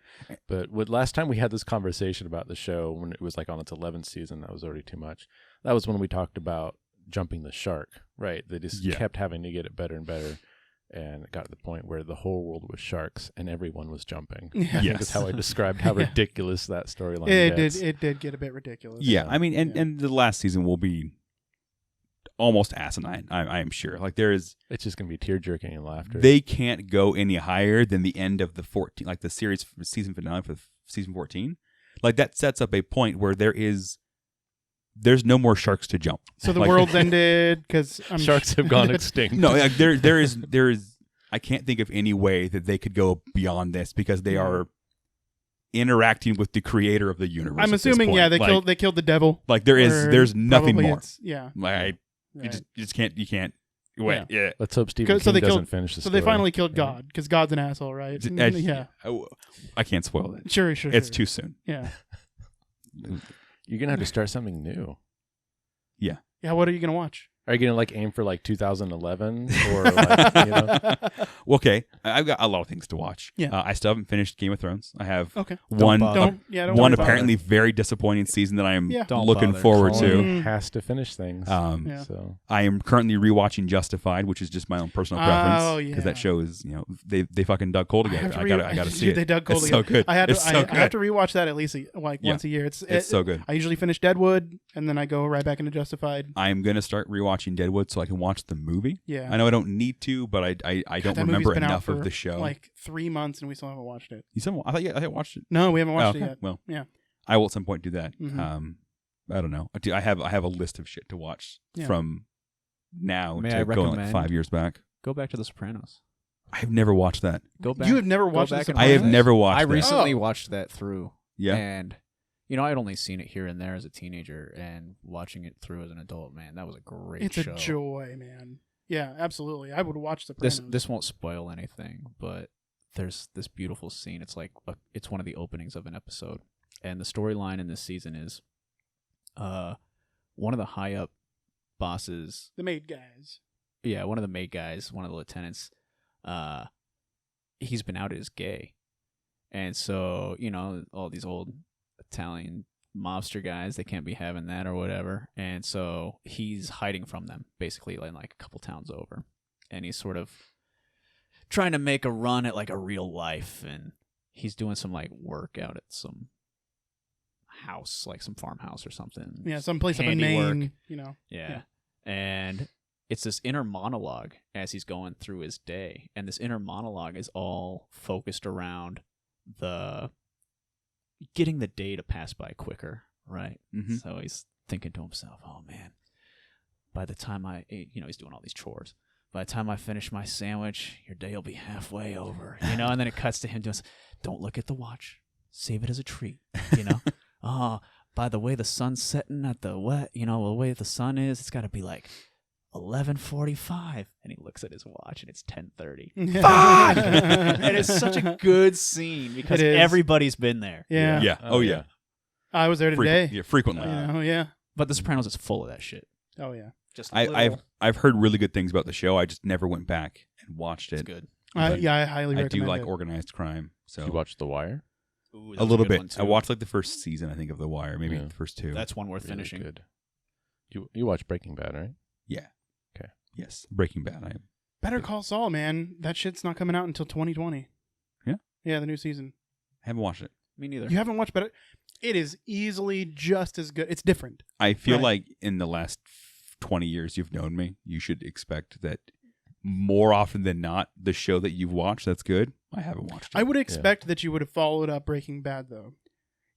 But last time we had this conversation about the show, when it was like on its 11th season, that was already too much. That was when we talked about jumping the shark, right? They just Yeah. kept having to get it better and better, and it got to the point where the whole world was sharks and everyone was jumping. Yeah. I think Yes. that's how I described how Yeah. ridiculous that storyline it gets. did get a bit ridiculous. Yeah, I mean, Yeah. and the last season will be almost asinine. I am sure. Like there is, It's just gonna be tear jerking and laughter. they can't go any higher than the end of the 14, like the series season finale for season 14. Like that sets up a point where there's no more sharks to jump. So the Like- world's ended because Sharks have gone extinct. No, like there is. I can't think of any way that they could go beyond this because they are interacting with the creator of the universe. I'm at this assuming, point. yeah, Like- they killed the devil. Like there's nothing Probably more. Yeah. Like Right. you just can't. Wait, yeah. Let's hope Stephen So King they doesn't killed- finish the So story. they finally killed God because God's an asshole, right? Yeah. I can't spoil it. Sure. It's too soon. Yeah. You're gonna have to start something new. Yeah. What are you gonna watch? Are you gonna like aim for like 2011 or like you know? Well, okay, I've got a lot of things to watch. Yeah. I still haven't finished Game of Thrones. I have Okay. one bother. Don't one worry about apparently very disappointing season that I am Yeah. Don't looking bother. forward Colin to. Mm. has to finish things. Yeah. So I am currently rewatching Justified, which is just my own personal Oh, preference yeah. because that show is they fucking dug coal together. I gotta see it. They dug coal It's together. so good. I had to, It's so I have good. to rewatch that at least once a year. It's so good. I usually finish Deadwood and then I go right back into Justified. I am gonna start rewatching Deadwood so I can watch the movie. Yeah. I know I don't need to, but I don't That remember movie's been out enough for of the show. Like 3 months and we still haven't watched it. I thought I watched it. No, we haven't watched Oh, it okay. yet. Well, Yeah. I will at some point do that. Mhm. I don't know. I have a list of shit to watch Yeah. from now May to I going like recommend- 5 years back. Go back to The Sopranos. I've never watched that. Go back. You have never watched back The and I have Sopranos? never watched I that. recently Oh. watched that through. Yeah. And, I'd only seen it here and there as a teenager, and watching it through as an adult, man, that was a great It's show. a joy, man. Yeah, absolutely. I would watch Sopranos. This won't spoil anything, but there's this beautiful scene. It's like it's one of the openings of an episode, and the storyline in this season is, one of the high up bosses. The maid guys. Yeah, one of the maid guys, one of the lieutenants. He's been outed as gay, and so all these old Italian mobster guys, they can't be having that or whatever, and so he's hiding from them basically like a couple towns over, and he's sort of trying to make a run at like a real life, and he's doing some like work out at some house, like some farmhouse or something. Yeah, someplace up in Handiwork. Maine, Yeah. And it's this inner monologue as he's going through his day, and this inner monologue is all focused around the getting the day to pass by quicker, right? Mhm. So he's thinking to himself, "Oh man, by the time he's doing all these chores. By the time I finish my sandwich, your day will be halfway over." And then it cuts to him doing, "Don't look at the watch. Save it as a treat." Oh, by the way the sun's setting at the the way the sun is, it's got to be like 11:45, and he looks at his watch and it's 10:30. Fuck! And it's such a good scene because It is. everybody's been there. Yeah. Yeah. Oh yeah. I was there today. Frequently. Yeah. But The Sopranos is full of that shit. Oh yeah. Just I've heard really good things about the show. I just never went back and watched it's it. good. But I highly I recommend do like it. organized crime. So you watched The Wire? Ooh, a that's little good one, bit. too. I watched like the first season, I think, of The Wire, maybe Yeah. the first two. That's one worth Really finishing. good. You watched Breaking Bad, right? Yeah. Okay. Yes. Breaking Bad. Better Call Saul, man. That shit's not coming out until 2020. Yeah? Yeah, the new season. haven't watched it. Me neither. You haven't watched Better? It is easily just as good. It's different. I feel Right. like in the last 20 years you've known me, you should expect that more often than not, the show that you've watched that's good, I haven't watched it. I would expect that you would have followed up Breaking Bad, though.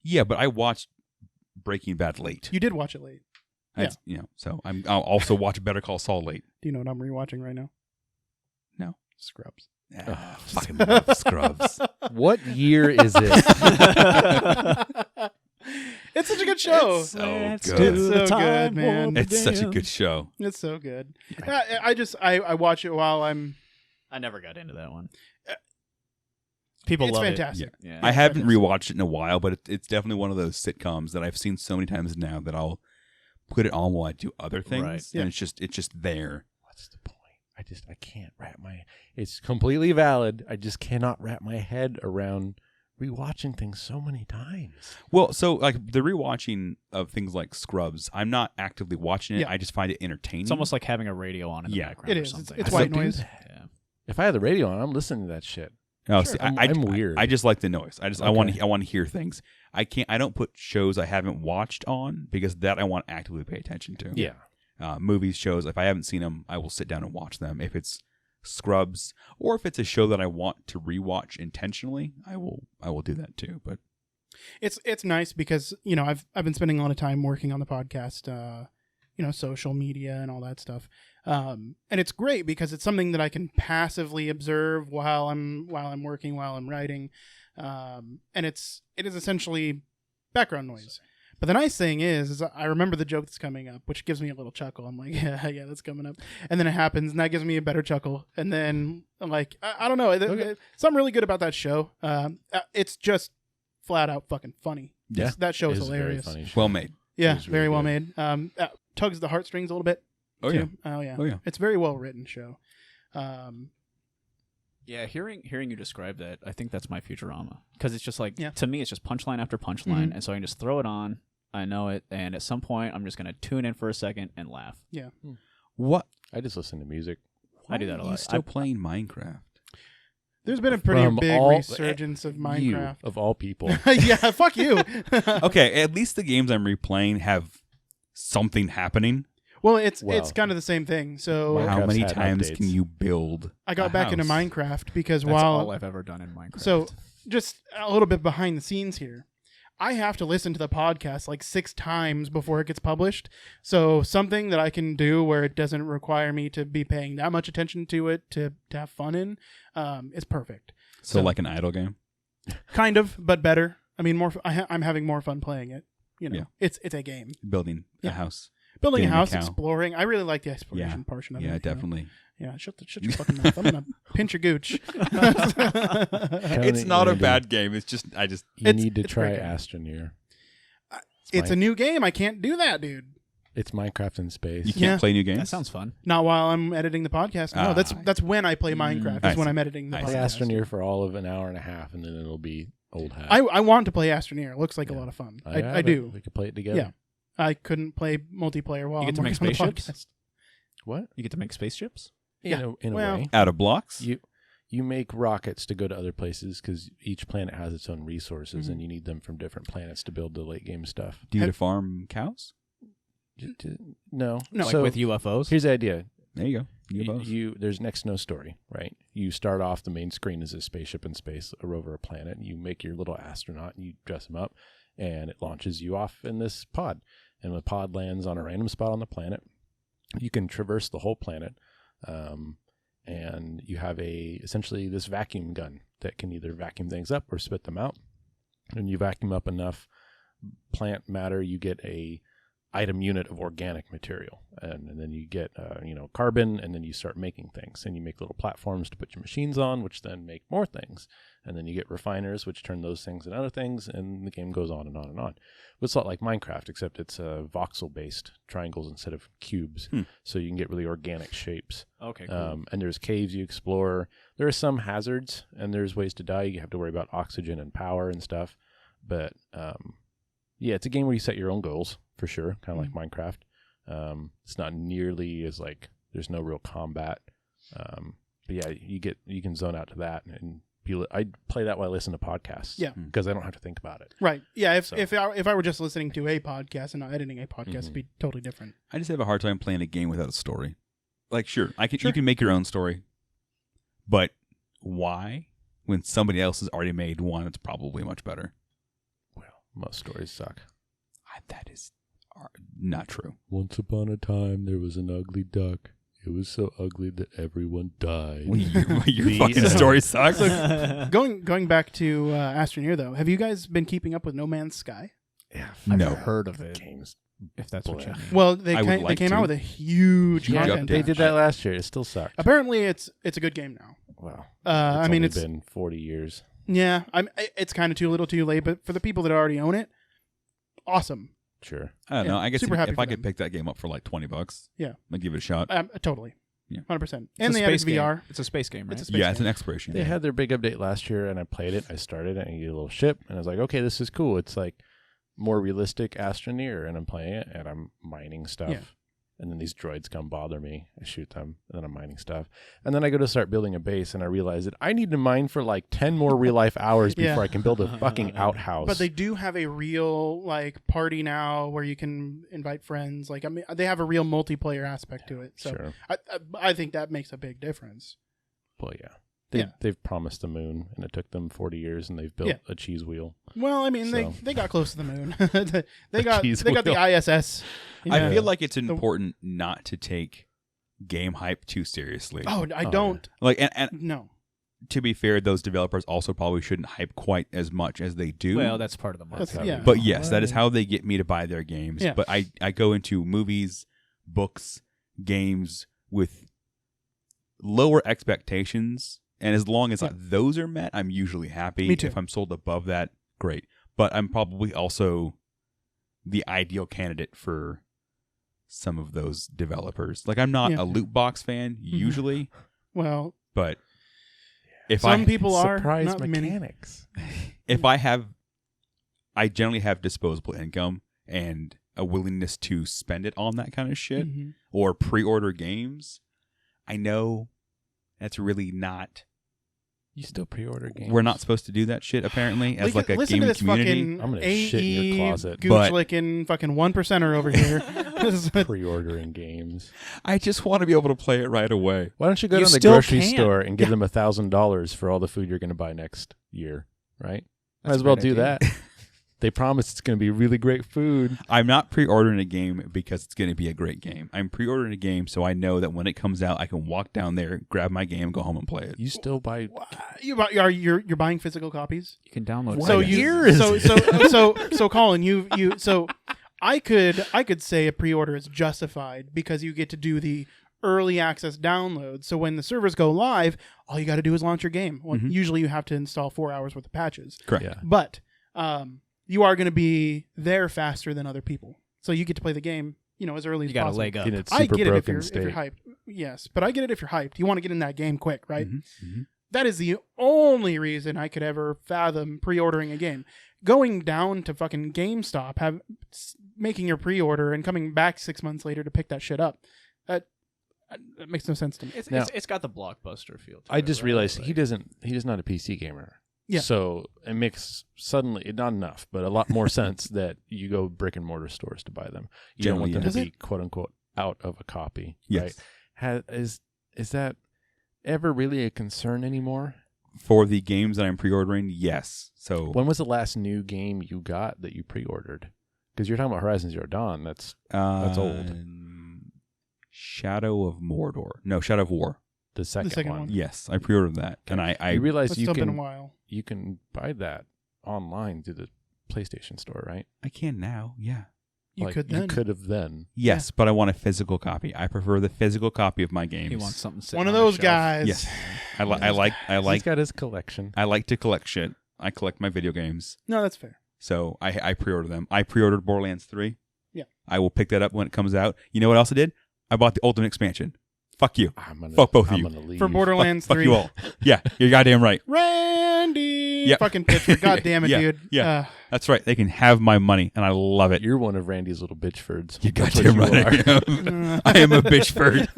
Yeah, but I watched Breaking Bad late. You did watch it late. So I'll also watch Better Call Saul late. Do you know what I'm rewatching right now? No. Scrubs. Fucking love Scrubs. What year is it? It's such a good show. It's so Let's good. do It's the so good, time man. warp It's such a again. good show. It's so good. I watch it while I'm. I never got into that one. People It's love fantastic. it. Yeah. I haven't fantastic. rewatched it in a while, but it's definitely one of those sitcoms that I've seen so many times now that I'll put it on while I do other things, Right. Yeah. and it's just there. What's the point? I can't wrap my. It's completely valid. I just cannot wrap my head around rewatching things so many times. Well, so like the rewatching of things like Scrubs, I'm not actively watching it. Yeah. I just find it entertaining. It's almost like having a radio on in the Yeah. background It or is. something. It's I white don't do noise. that. Yeah. If I had the radio on, I'm listening to that shit. Oh, Sure. see, I'm I weird. I just like the noise. I Okay. want to hear things. I don't put shows I haven't watched on because that I want to actively pay attention to. Yeah. Movies, shows. If I haven't seen them, I will sit down and watch them. If it's Scrubs or if it's a show that I want to rewatch intentionally, I will do that too. But It's nice because I've been spending a lot of time working on the podcast, social media and all that stuff, and it's great because it's something that I can passively observe while I'm working, while I'm writing, and it is essentially background noise. But the nice thing is I remember the joke that's coming up, which gives me a little chuckle. I'm like, yeah, that's coming up. And then it happens, and that gives me a better chuckle. And then I'm like, I don't know. Something really good about that show. It's just flat out fucking funny. Yeah. That show is It a very hilarious. funny show. Well made. Yeah, It was very really well good. made. Tugs the heartstrings a little bit. Oh too. yeah. Oh yeah. Oh yeah. It's a very well written show. Yeah, hearing you describe that, I think that's my Futurama. Because it's just like, Yeah. to me, it's just punchline after punchline. Mhm. And so I can just throw it on. I know it. And at some point, I'm just going to tune in for a second and laugh. Yeah. What? I just listen to music. I do that a Are you lot. still playing Minecraft? There's been a pretty From big all- resurgence of You, Minecraft. of all people. Yeah, fuck you. Okay, at least the games I'm replaying have something happening. Well, it's Well, kind of the same thing. So Minecraft's How many had times updates. can you build? I got a back into house? Minecraft because That's while all I've ever done in Minecraft. So, just a little bit behind the scenes here. I have to listen to the podcast like 6 times before it gets published. So, something that I can do where it doesn't require me to be paying that much attention to it to have fun in is perfect. So, So- like an idle game. Kind of, but better. I mean, I'm having more fun playing it. Yeah. It's a game. Building Yeah. a house. Building a Getting a house, cow. exploring. I really like the exploration portion of it. Yeah, you know? definitely. Yeah, shut your fucking mouth. I'm gonna pinch your gooch. It's not a bad game. It's just You It's- need to it's try great game. Astroneer. It's a new game. I can't do that, dude. It's Minecraft in space. You can't Yeah. play new games. that sounds fun. Not while I'm editing the podcast. No, Ah. that's when I play Minecraft. I That's when see. I'm editing the I Play see. podcast. Astroneer for all of an hour and a half, and then it'll be old hat. I want to play Astroneer. It looks like a Yeah. lot of fun. have I it. do. We could play it together. Yeah. I couldn't play multiplayer while You get I'm to make working on the spaceships? podcast. What? You get to make spaceships? Yeah. In a Well, way. Out of blocks? You make rockets to go to other places because each planet has its own resources, Mhm. and you need them from different planets to build the late game stuff. Do you get to farm cows? No, No. Like So with UFOs? here's the idea. There you go. UFOs. There's next to no story, right? You start off, the main screen is a spaceship in space, a rover, a planet. You make your little astronaut, and you dress him up, and it launches you off in this pod. And when the pod lands on a random spot on the planet, you can traverse the whole planet, and you have essentially this vacuum gun that can either vacuum things up or spit them out. And you vacuum up enough plant matter, you get a item unit of organic material, and then you get carbon, and then you start making things, and you make little platforms to put your machines on, which then make more things, and then you get refiners, which turn those things into other things, and the game goes on and on and on. It's a lot like Minecraft, except it's voxel based triangles instead of cubes, so you can get really organic shapes. Okay, cool. And there's caves you explore. There are some hazards, and there's ways to die. You have to worry about oxygen and power and stuff, but yeah, it's a game where you set your own goals, for sure, kind of like Minecraft. It's not nearly as there's no real combat. But yeah, you can zone out to that, and I play that while I listen to podcasts. Yeah. Because I don't have to think about it. Right. Yeah. So- If I were just listening to a podcast and not editing a podcast, it'd be totally different. I just have a hard time playing a game without a story. Like, sure, Sure. you can make your own story, but why? When somebody else has already made one, it's probably much better. Well, most stories suck. That is not true. Once upon a time, there was an ugly duck. It was so ugly that everyone died. Your The- fucking story sucks. Going back to Astroneer though, have you guys been keeping up with No Man's Sky? Yeah, I've No. heard of the it, game's if that's what you bland. mean. Well, they I would they like came to. out with a huge Huge content. update. They patch. did that last year. It still sucked. Apparently, it's a good game now. Wow. I mean, it's been 40 years. yeah. It's kind of too little, too late. But for the people that already own it, awesome. Sure. I don't know. I guess super happy if for I could them. pick that game up for like $20, Yeah. I'd give it a shot. Totally. Yeah. 100%. It's And a they added space game. VR. It's a space game, right? It's a space Yeah, it's game. an exploration. They game. had their big update last year, and I played it. I started it, and you get a little ship, and I was like, okay, this is cool. It's like more realistic Astroneer, and I'm playing it, and I'm mining stuff. Yeah. And then these droids come bother me. I shoot them, and then I'm mining stuff. And then I go to start building a base, and I realize that I need to mine for like 10 more real life hours Yeah. before I can build a fucking outhouse. But they do have a real party now where you can invite friends. I mean, they have a real multiplayer aspect to it. So Sure. I think that makes a big difference. Well, yeah. They've promised the moon, and it took them 40 years, and they've built a cheese wheel. Well, I mean, So. they got close to the moon. they A got cheese the ISS. I feel like it's important not to take game hype too seriously. Oh, I don't. Like, and No. to be fair, those developers also probably shouldn't hype quite as much as they do. Well, that's part of the market. That's- yeah. But yes, that is how they get me to buy their games. Yeah. But I go into movies, books, games with lower expectations, and as long as those are met, I'm usually happy. Me too. If I'm sold above that, great. But I'm probably also the ideal candidate for some of those developers. Like, I'm not a loot box fan usually, Well, but if some people are. Surprise Not many. mechanics. if I generally have disposable income and a willingness to spend it on that kind of shit Mhm. or pre-order games, I know that's really not. You still pre-order games? We're not supposed to do that shit apparently as like a Listen to gaming this community. fucking I'm gonna shit in your AE closet. gooch But- licking fucking 1%er over here. pre-ordering games. I just want to be able to play it right away. Why don't you go You to the still grocery can. store and give them $1,000 for all the food you're going to buy next year? Right? Might That's as a well great do idea. that. They promise it's going to be really great food. I'm not pre-ordering a game because it's going to be a great game. I'm pre-ordering a game so I know that when it comes out, I can walk down there, grab my game, go home and play it. You still buy. You're buying physical copies. You can download. What So it. year is so Colin, so I could say a pre-order is justified because you get to do the early access download. So when the servers go live, all you got to do is launch your game. Well, usually you have to install 4 hours worth of patches. Correct. Yeah. But you are going to be there faster than other people. So you get to play the game, as early as You got a possible. leg up. In its I super get it if broken you're state. hyped. Yes, but I get it if you're hyped. You want to get in that game quick, right? Mm-hmm. That is the only reason I could ever fathom pre-ordering a game. Going down to fucking GameStop, making your pre-order and coming back 6 months later to pick that shit up. That makes no sense to me. It's got the blockbuster feel. To I it, just right? realized Like- he's not a PC gamer. Yeah. So it makes suddenly, not enough, but a lot more sense that you go brick and mortar stores to buy them. You don't want them Generally, to be quote unquote out of a copy. Yes. Right? Is that ever really a concern anymore? For the games that I'm pre-ordering, yes. So When was the last new game you got that you pre-ordered? Because you're talking about Horizon Zero Dawn. That's old. Shadow of Mordor. No, Shadow of War. the second one. Yes, I pre-ordered that, and I You realize It's you still been a can while. buy that online through the PlayStation Store, right? I can now. Yeah. You could then. You could have then. Yes, but I want a physical copy. I prefer the physical copy of my games. He wants something. sitting One of on a those shelf. guys. Yes, I like He's got his collection. I like to collect shit. I collect my video games, No, that's fair. so I pre-order them. I pre-ordered Borderlands 3. Yeah. I will pick that up when it comes out. You know what else I did? I bought the Ultimate Expansion. Fuck you. Fuck both of I'm you. gonna leave. For Borderlands Fuck 3. you all. Yeah, you're goddamn right. Randy! Yep. Fucking Pittsburgh. God damn it, Yeah, dude. yeah. That's right. They can have my money, and I love it. You're one of Randy's little bitchfords. You That's goddamn what you right. are. I am. I am a bitchford.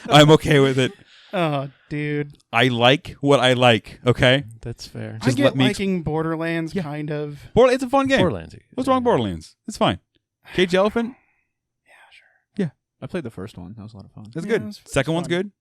I'm okay with it. Oh, dude. I like what I like. Okay. That's fair. Just I get let me liking Borderlands, Yeah. kind of. Borderlands, it's a fun game. Borderlands. What's wrong with Borderlands? It's fine. Cage Elephant. I played the first one. That was a lot of fun. That's Yeah, good. it's Second one's fun. good.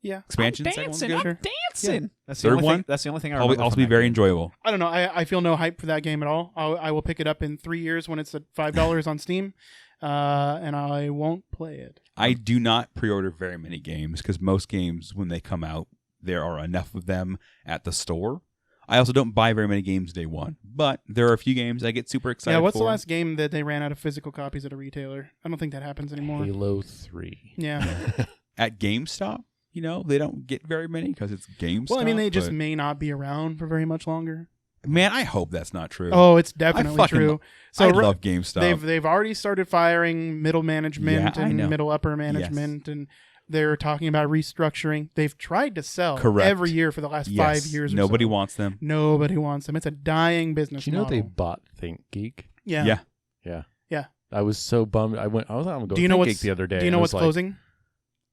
Yeah. Expansion. Second one's good. Sure. dancing. That's the Third only one? thing. That's the only thing I Probably remember. also from be that very game. enjoyable. I don't know. I feel no hype for that game at all. I will pick it up in 3 years when it's at $5 on Steam, and I won't play it. I do not pre-order very many games because most games, when they come out, there are enough of them at the store. I also don't buy very many games day one, but there are a few games I get super excited Yeah, what's for. the last game that they ran out of physical copies at a retailer? I don't think that happens anymore. Halo 3. Yeah. At GameStop? They don't get very many because it's GameStop. Well, I mean, they just but- may not be around for very much longer. Man, I hope that's not true. Oh, it's definitely fucking true. So I love GameStop. they've already started firing middle management Yeah, I know. and middle upper management, and they're talking about restructuring. They've tried to sell Correct. every year for the last 5 years. Nobody or so. wants them. Nobody wants them. It's a dying business Do you know model. they bought ThinkGeek? Yeah. Yeah. Yeah. Yeah. I was so bummed. I was going to go Do you know ThinkGeek what's the other day. Do you know and I what's was like, closing?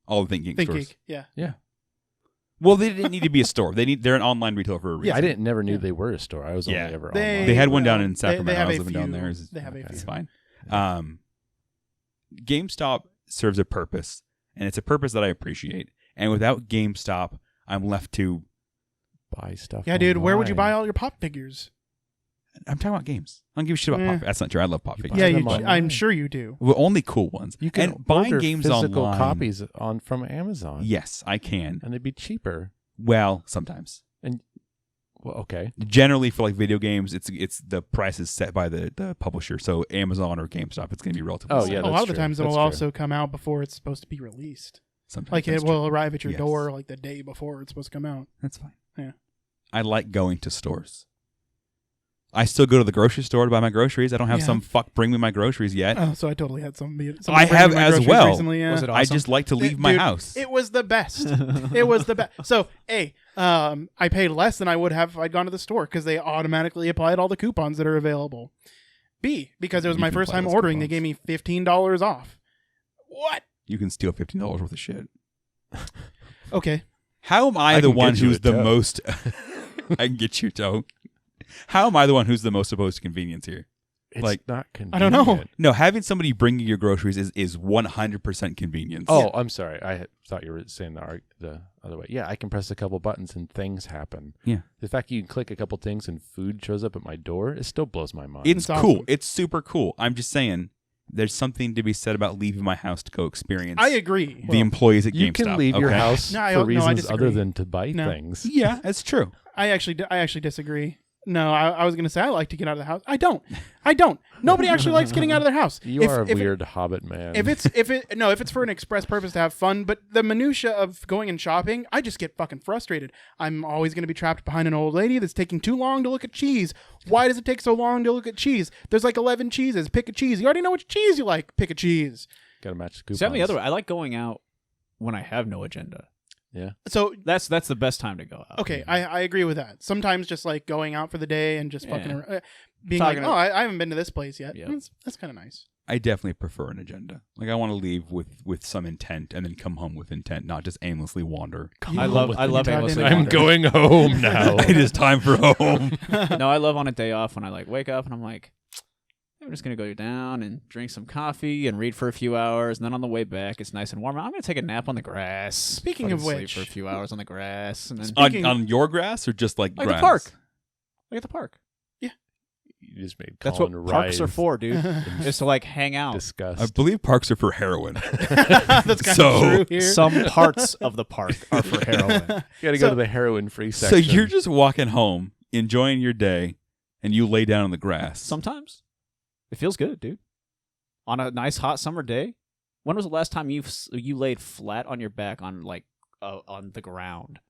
All the ThinkGeek stores. ThinkGeek. Yeah. Yeah. Well, they didn't need to be a store. They're an online retailer for a reason. I never knew Yeah. they were a store. I was Yeah. only ever They- online. They had one down Well, in they Sacramento. have I was a living down few. there. They have a It's few. fine. GameStop serves a purpose, and it's a purpose that I appreciate. And without GameStop, I'm left to. Buy stuff. Yeah, dude, where would you buy online. all your pop figures? I'm talking about games. I don't give a shit about pop. That's not true. I love pop You figures. buy Yeah, them I'm online. sure you do. Well, only cool ones. You can and buying order games physical online. copies from Amazon. Yes, I can. And they'd be cheaper. Well, sometimes. Well, okay. Generally, for like video games, it's the price is set by the publisher. So Amazon or GameStop, it's going to be relatively. Oh, the same. yeah, a lot that's of the true. times it That's will true. also come out before it's supposed to be released. Sometimes Like that's it will true. arrive at your Yes. door like the day before it's supposed to come out. That's fine. Yeah. I like going to stores. I still go to the grocery store to buy my groceries. I don't have Yeah. some fuck bring me my groceries yet. Oh, so I totally had some. I have as well. Recently, yeah. Was it I awesome? just like to leave my Dude, house. It was the best. It was the best. So, A, I paid less than I would have if I'd gone to the store because they automatically applied all the coupons that are available. B, because it was You my can first apply time those ordering, they coupons. gave me $15 off. What? You can steal $15 worth of shit. Okay. How am I I the can one get you who's a the tow. most? I can get you tow. How am I the one who's the most opposed to convenience here? It's Like, not convenient. I don't know. No, having somebody bring you your groceries is 100% convenience. Oh, I'm sorry. I thought you were saying the other way. Yeah, I can press a couple buttons and things happen. Yeah. The fact you can click a couple things and food shows up at my door, it still blows my mind. it's It's cool. awesome. It's super cool. I'm just saying, there's something to be said about leaving my house to go experience I agree. the employees at GameStop. you can leave your okay? house No, I for don't- no, I reasons other disagree. than to buy No. things. Yeah, that's true. I actually disagree. No, I was going to say I like to get out of the house. I don't. Nobody actually likes getting out of their house. You If- are a if it- weird hobbit man. If it's for an express purpose to have fun, but the minutia of going and shopping, I just get fucking frustrated. I'm always going to be trapped behind an old lady that's taking too long to look at cheese. Why does it take so long to look at cheese? There's like 11 cheeses. Pick a cheese. You already know which cheese you like. Pick a cheese. Got to match the coupons. See, I'm the other way. I like going out when I have no agenda. Yeah. So That's the best time to go out. okay, I agree with that. Sometimes just like going out for the day and just fucking being Talking like, oh, I haven't been to this place yet. Yep. That's kind of nice. I definitely prefer an agenda. Like I want to leave with some intent and then come home with intent, not just aimlessly wander. I love aimlessly. I'm I'm going home now. It is time for home. No, I love on a day off when I like wake up and I'm like, I'm just gonna go down and drink some coffee and read for a few hours, and then on the way back it's nice and warm. I'm gonna take a nap on the grass. Speaking of Fucking which- sleep for a few hours on the grass, and then on your grass or just like like grass? the park. Like at the park. You just made That's Colin what parks are writhe for, dude. in Just to like hang out. disgust. I believe parks are for heroin. That's kind So- of true here. Some parts of the park are for heroin. You got to So- go to the heroin-free So section. you're just walking home, enjoying your day, and you lay down on the grass. Sometimes it feels good, dude. On a nice hot summer day. When was the last time you laid flat on your back on like on the ground?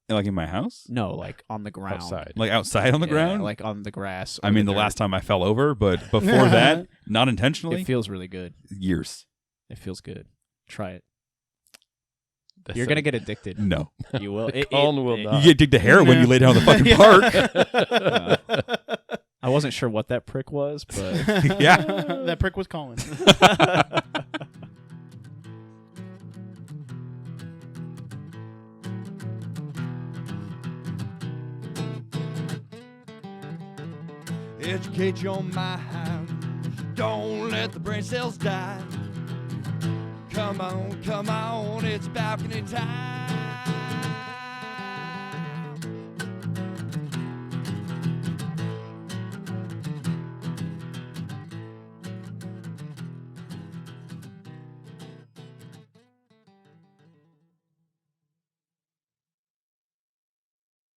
Like in my house? No, like on the ground. outside. Like outside on the Yeah, ground? like on the grass. I or mean, the dirt. last time I fell over, but before that, not intentionally, It feels really good. years. It feels good. Try it. That's You're a- gonna get addicted. No. You will. Colin will not. You get addicted to heroin when you lay down on the fucking park. I wasn't sure what that prick was, but Yeah. That prick was Colin. Educate your mind. Don't let the brain cells die. Come on, it's balcony time.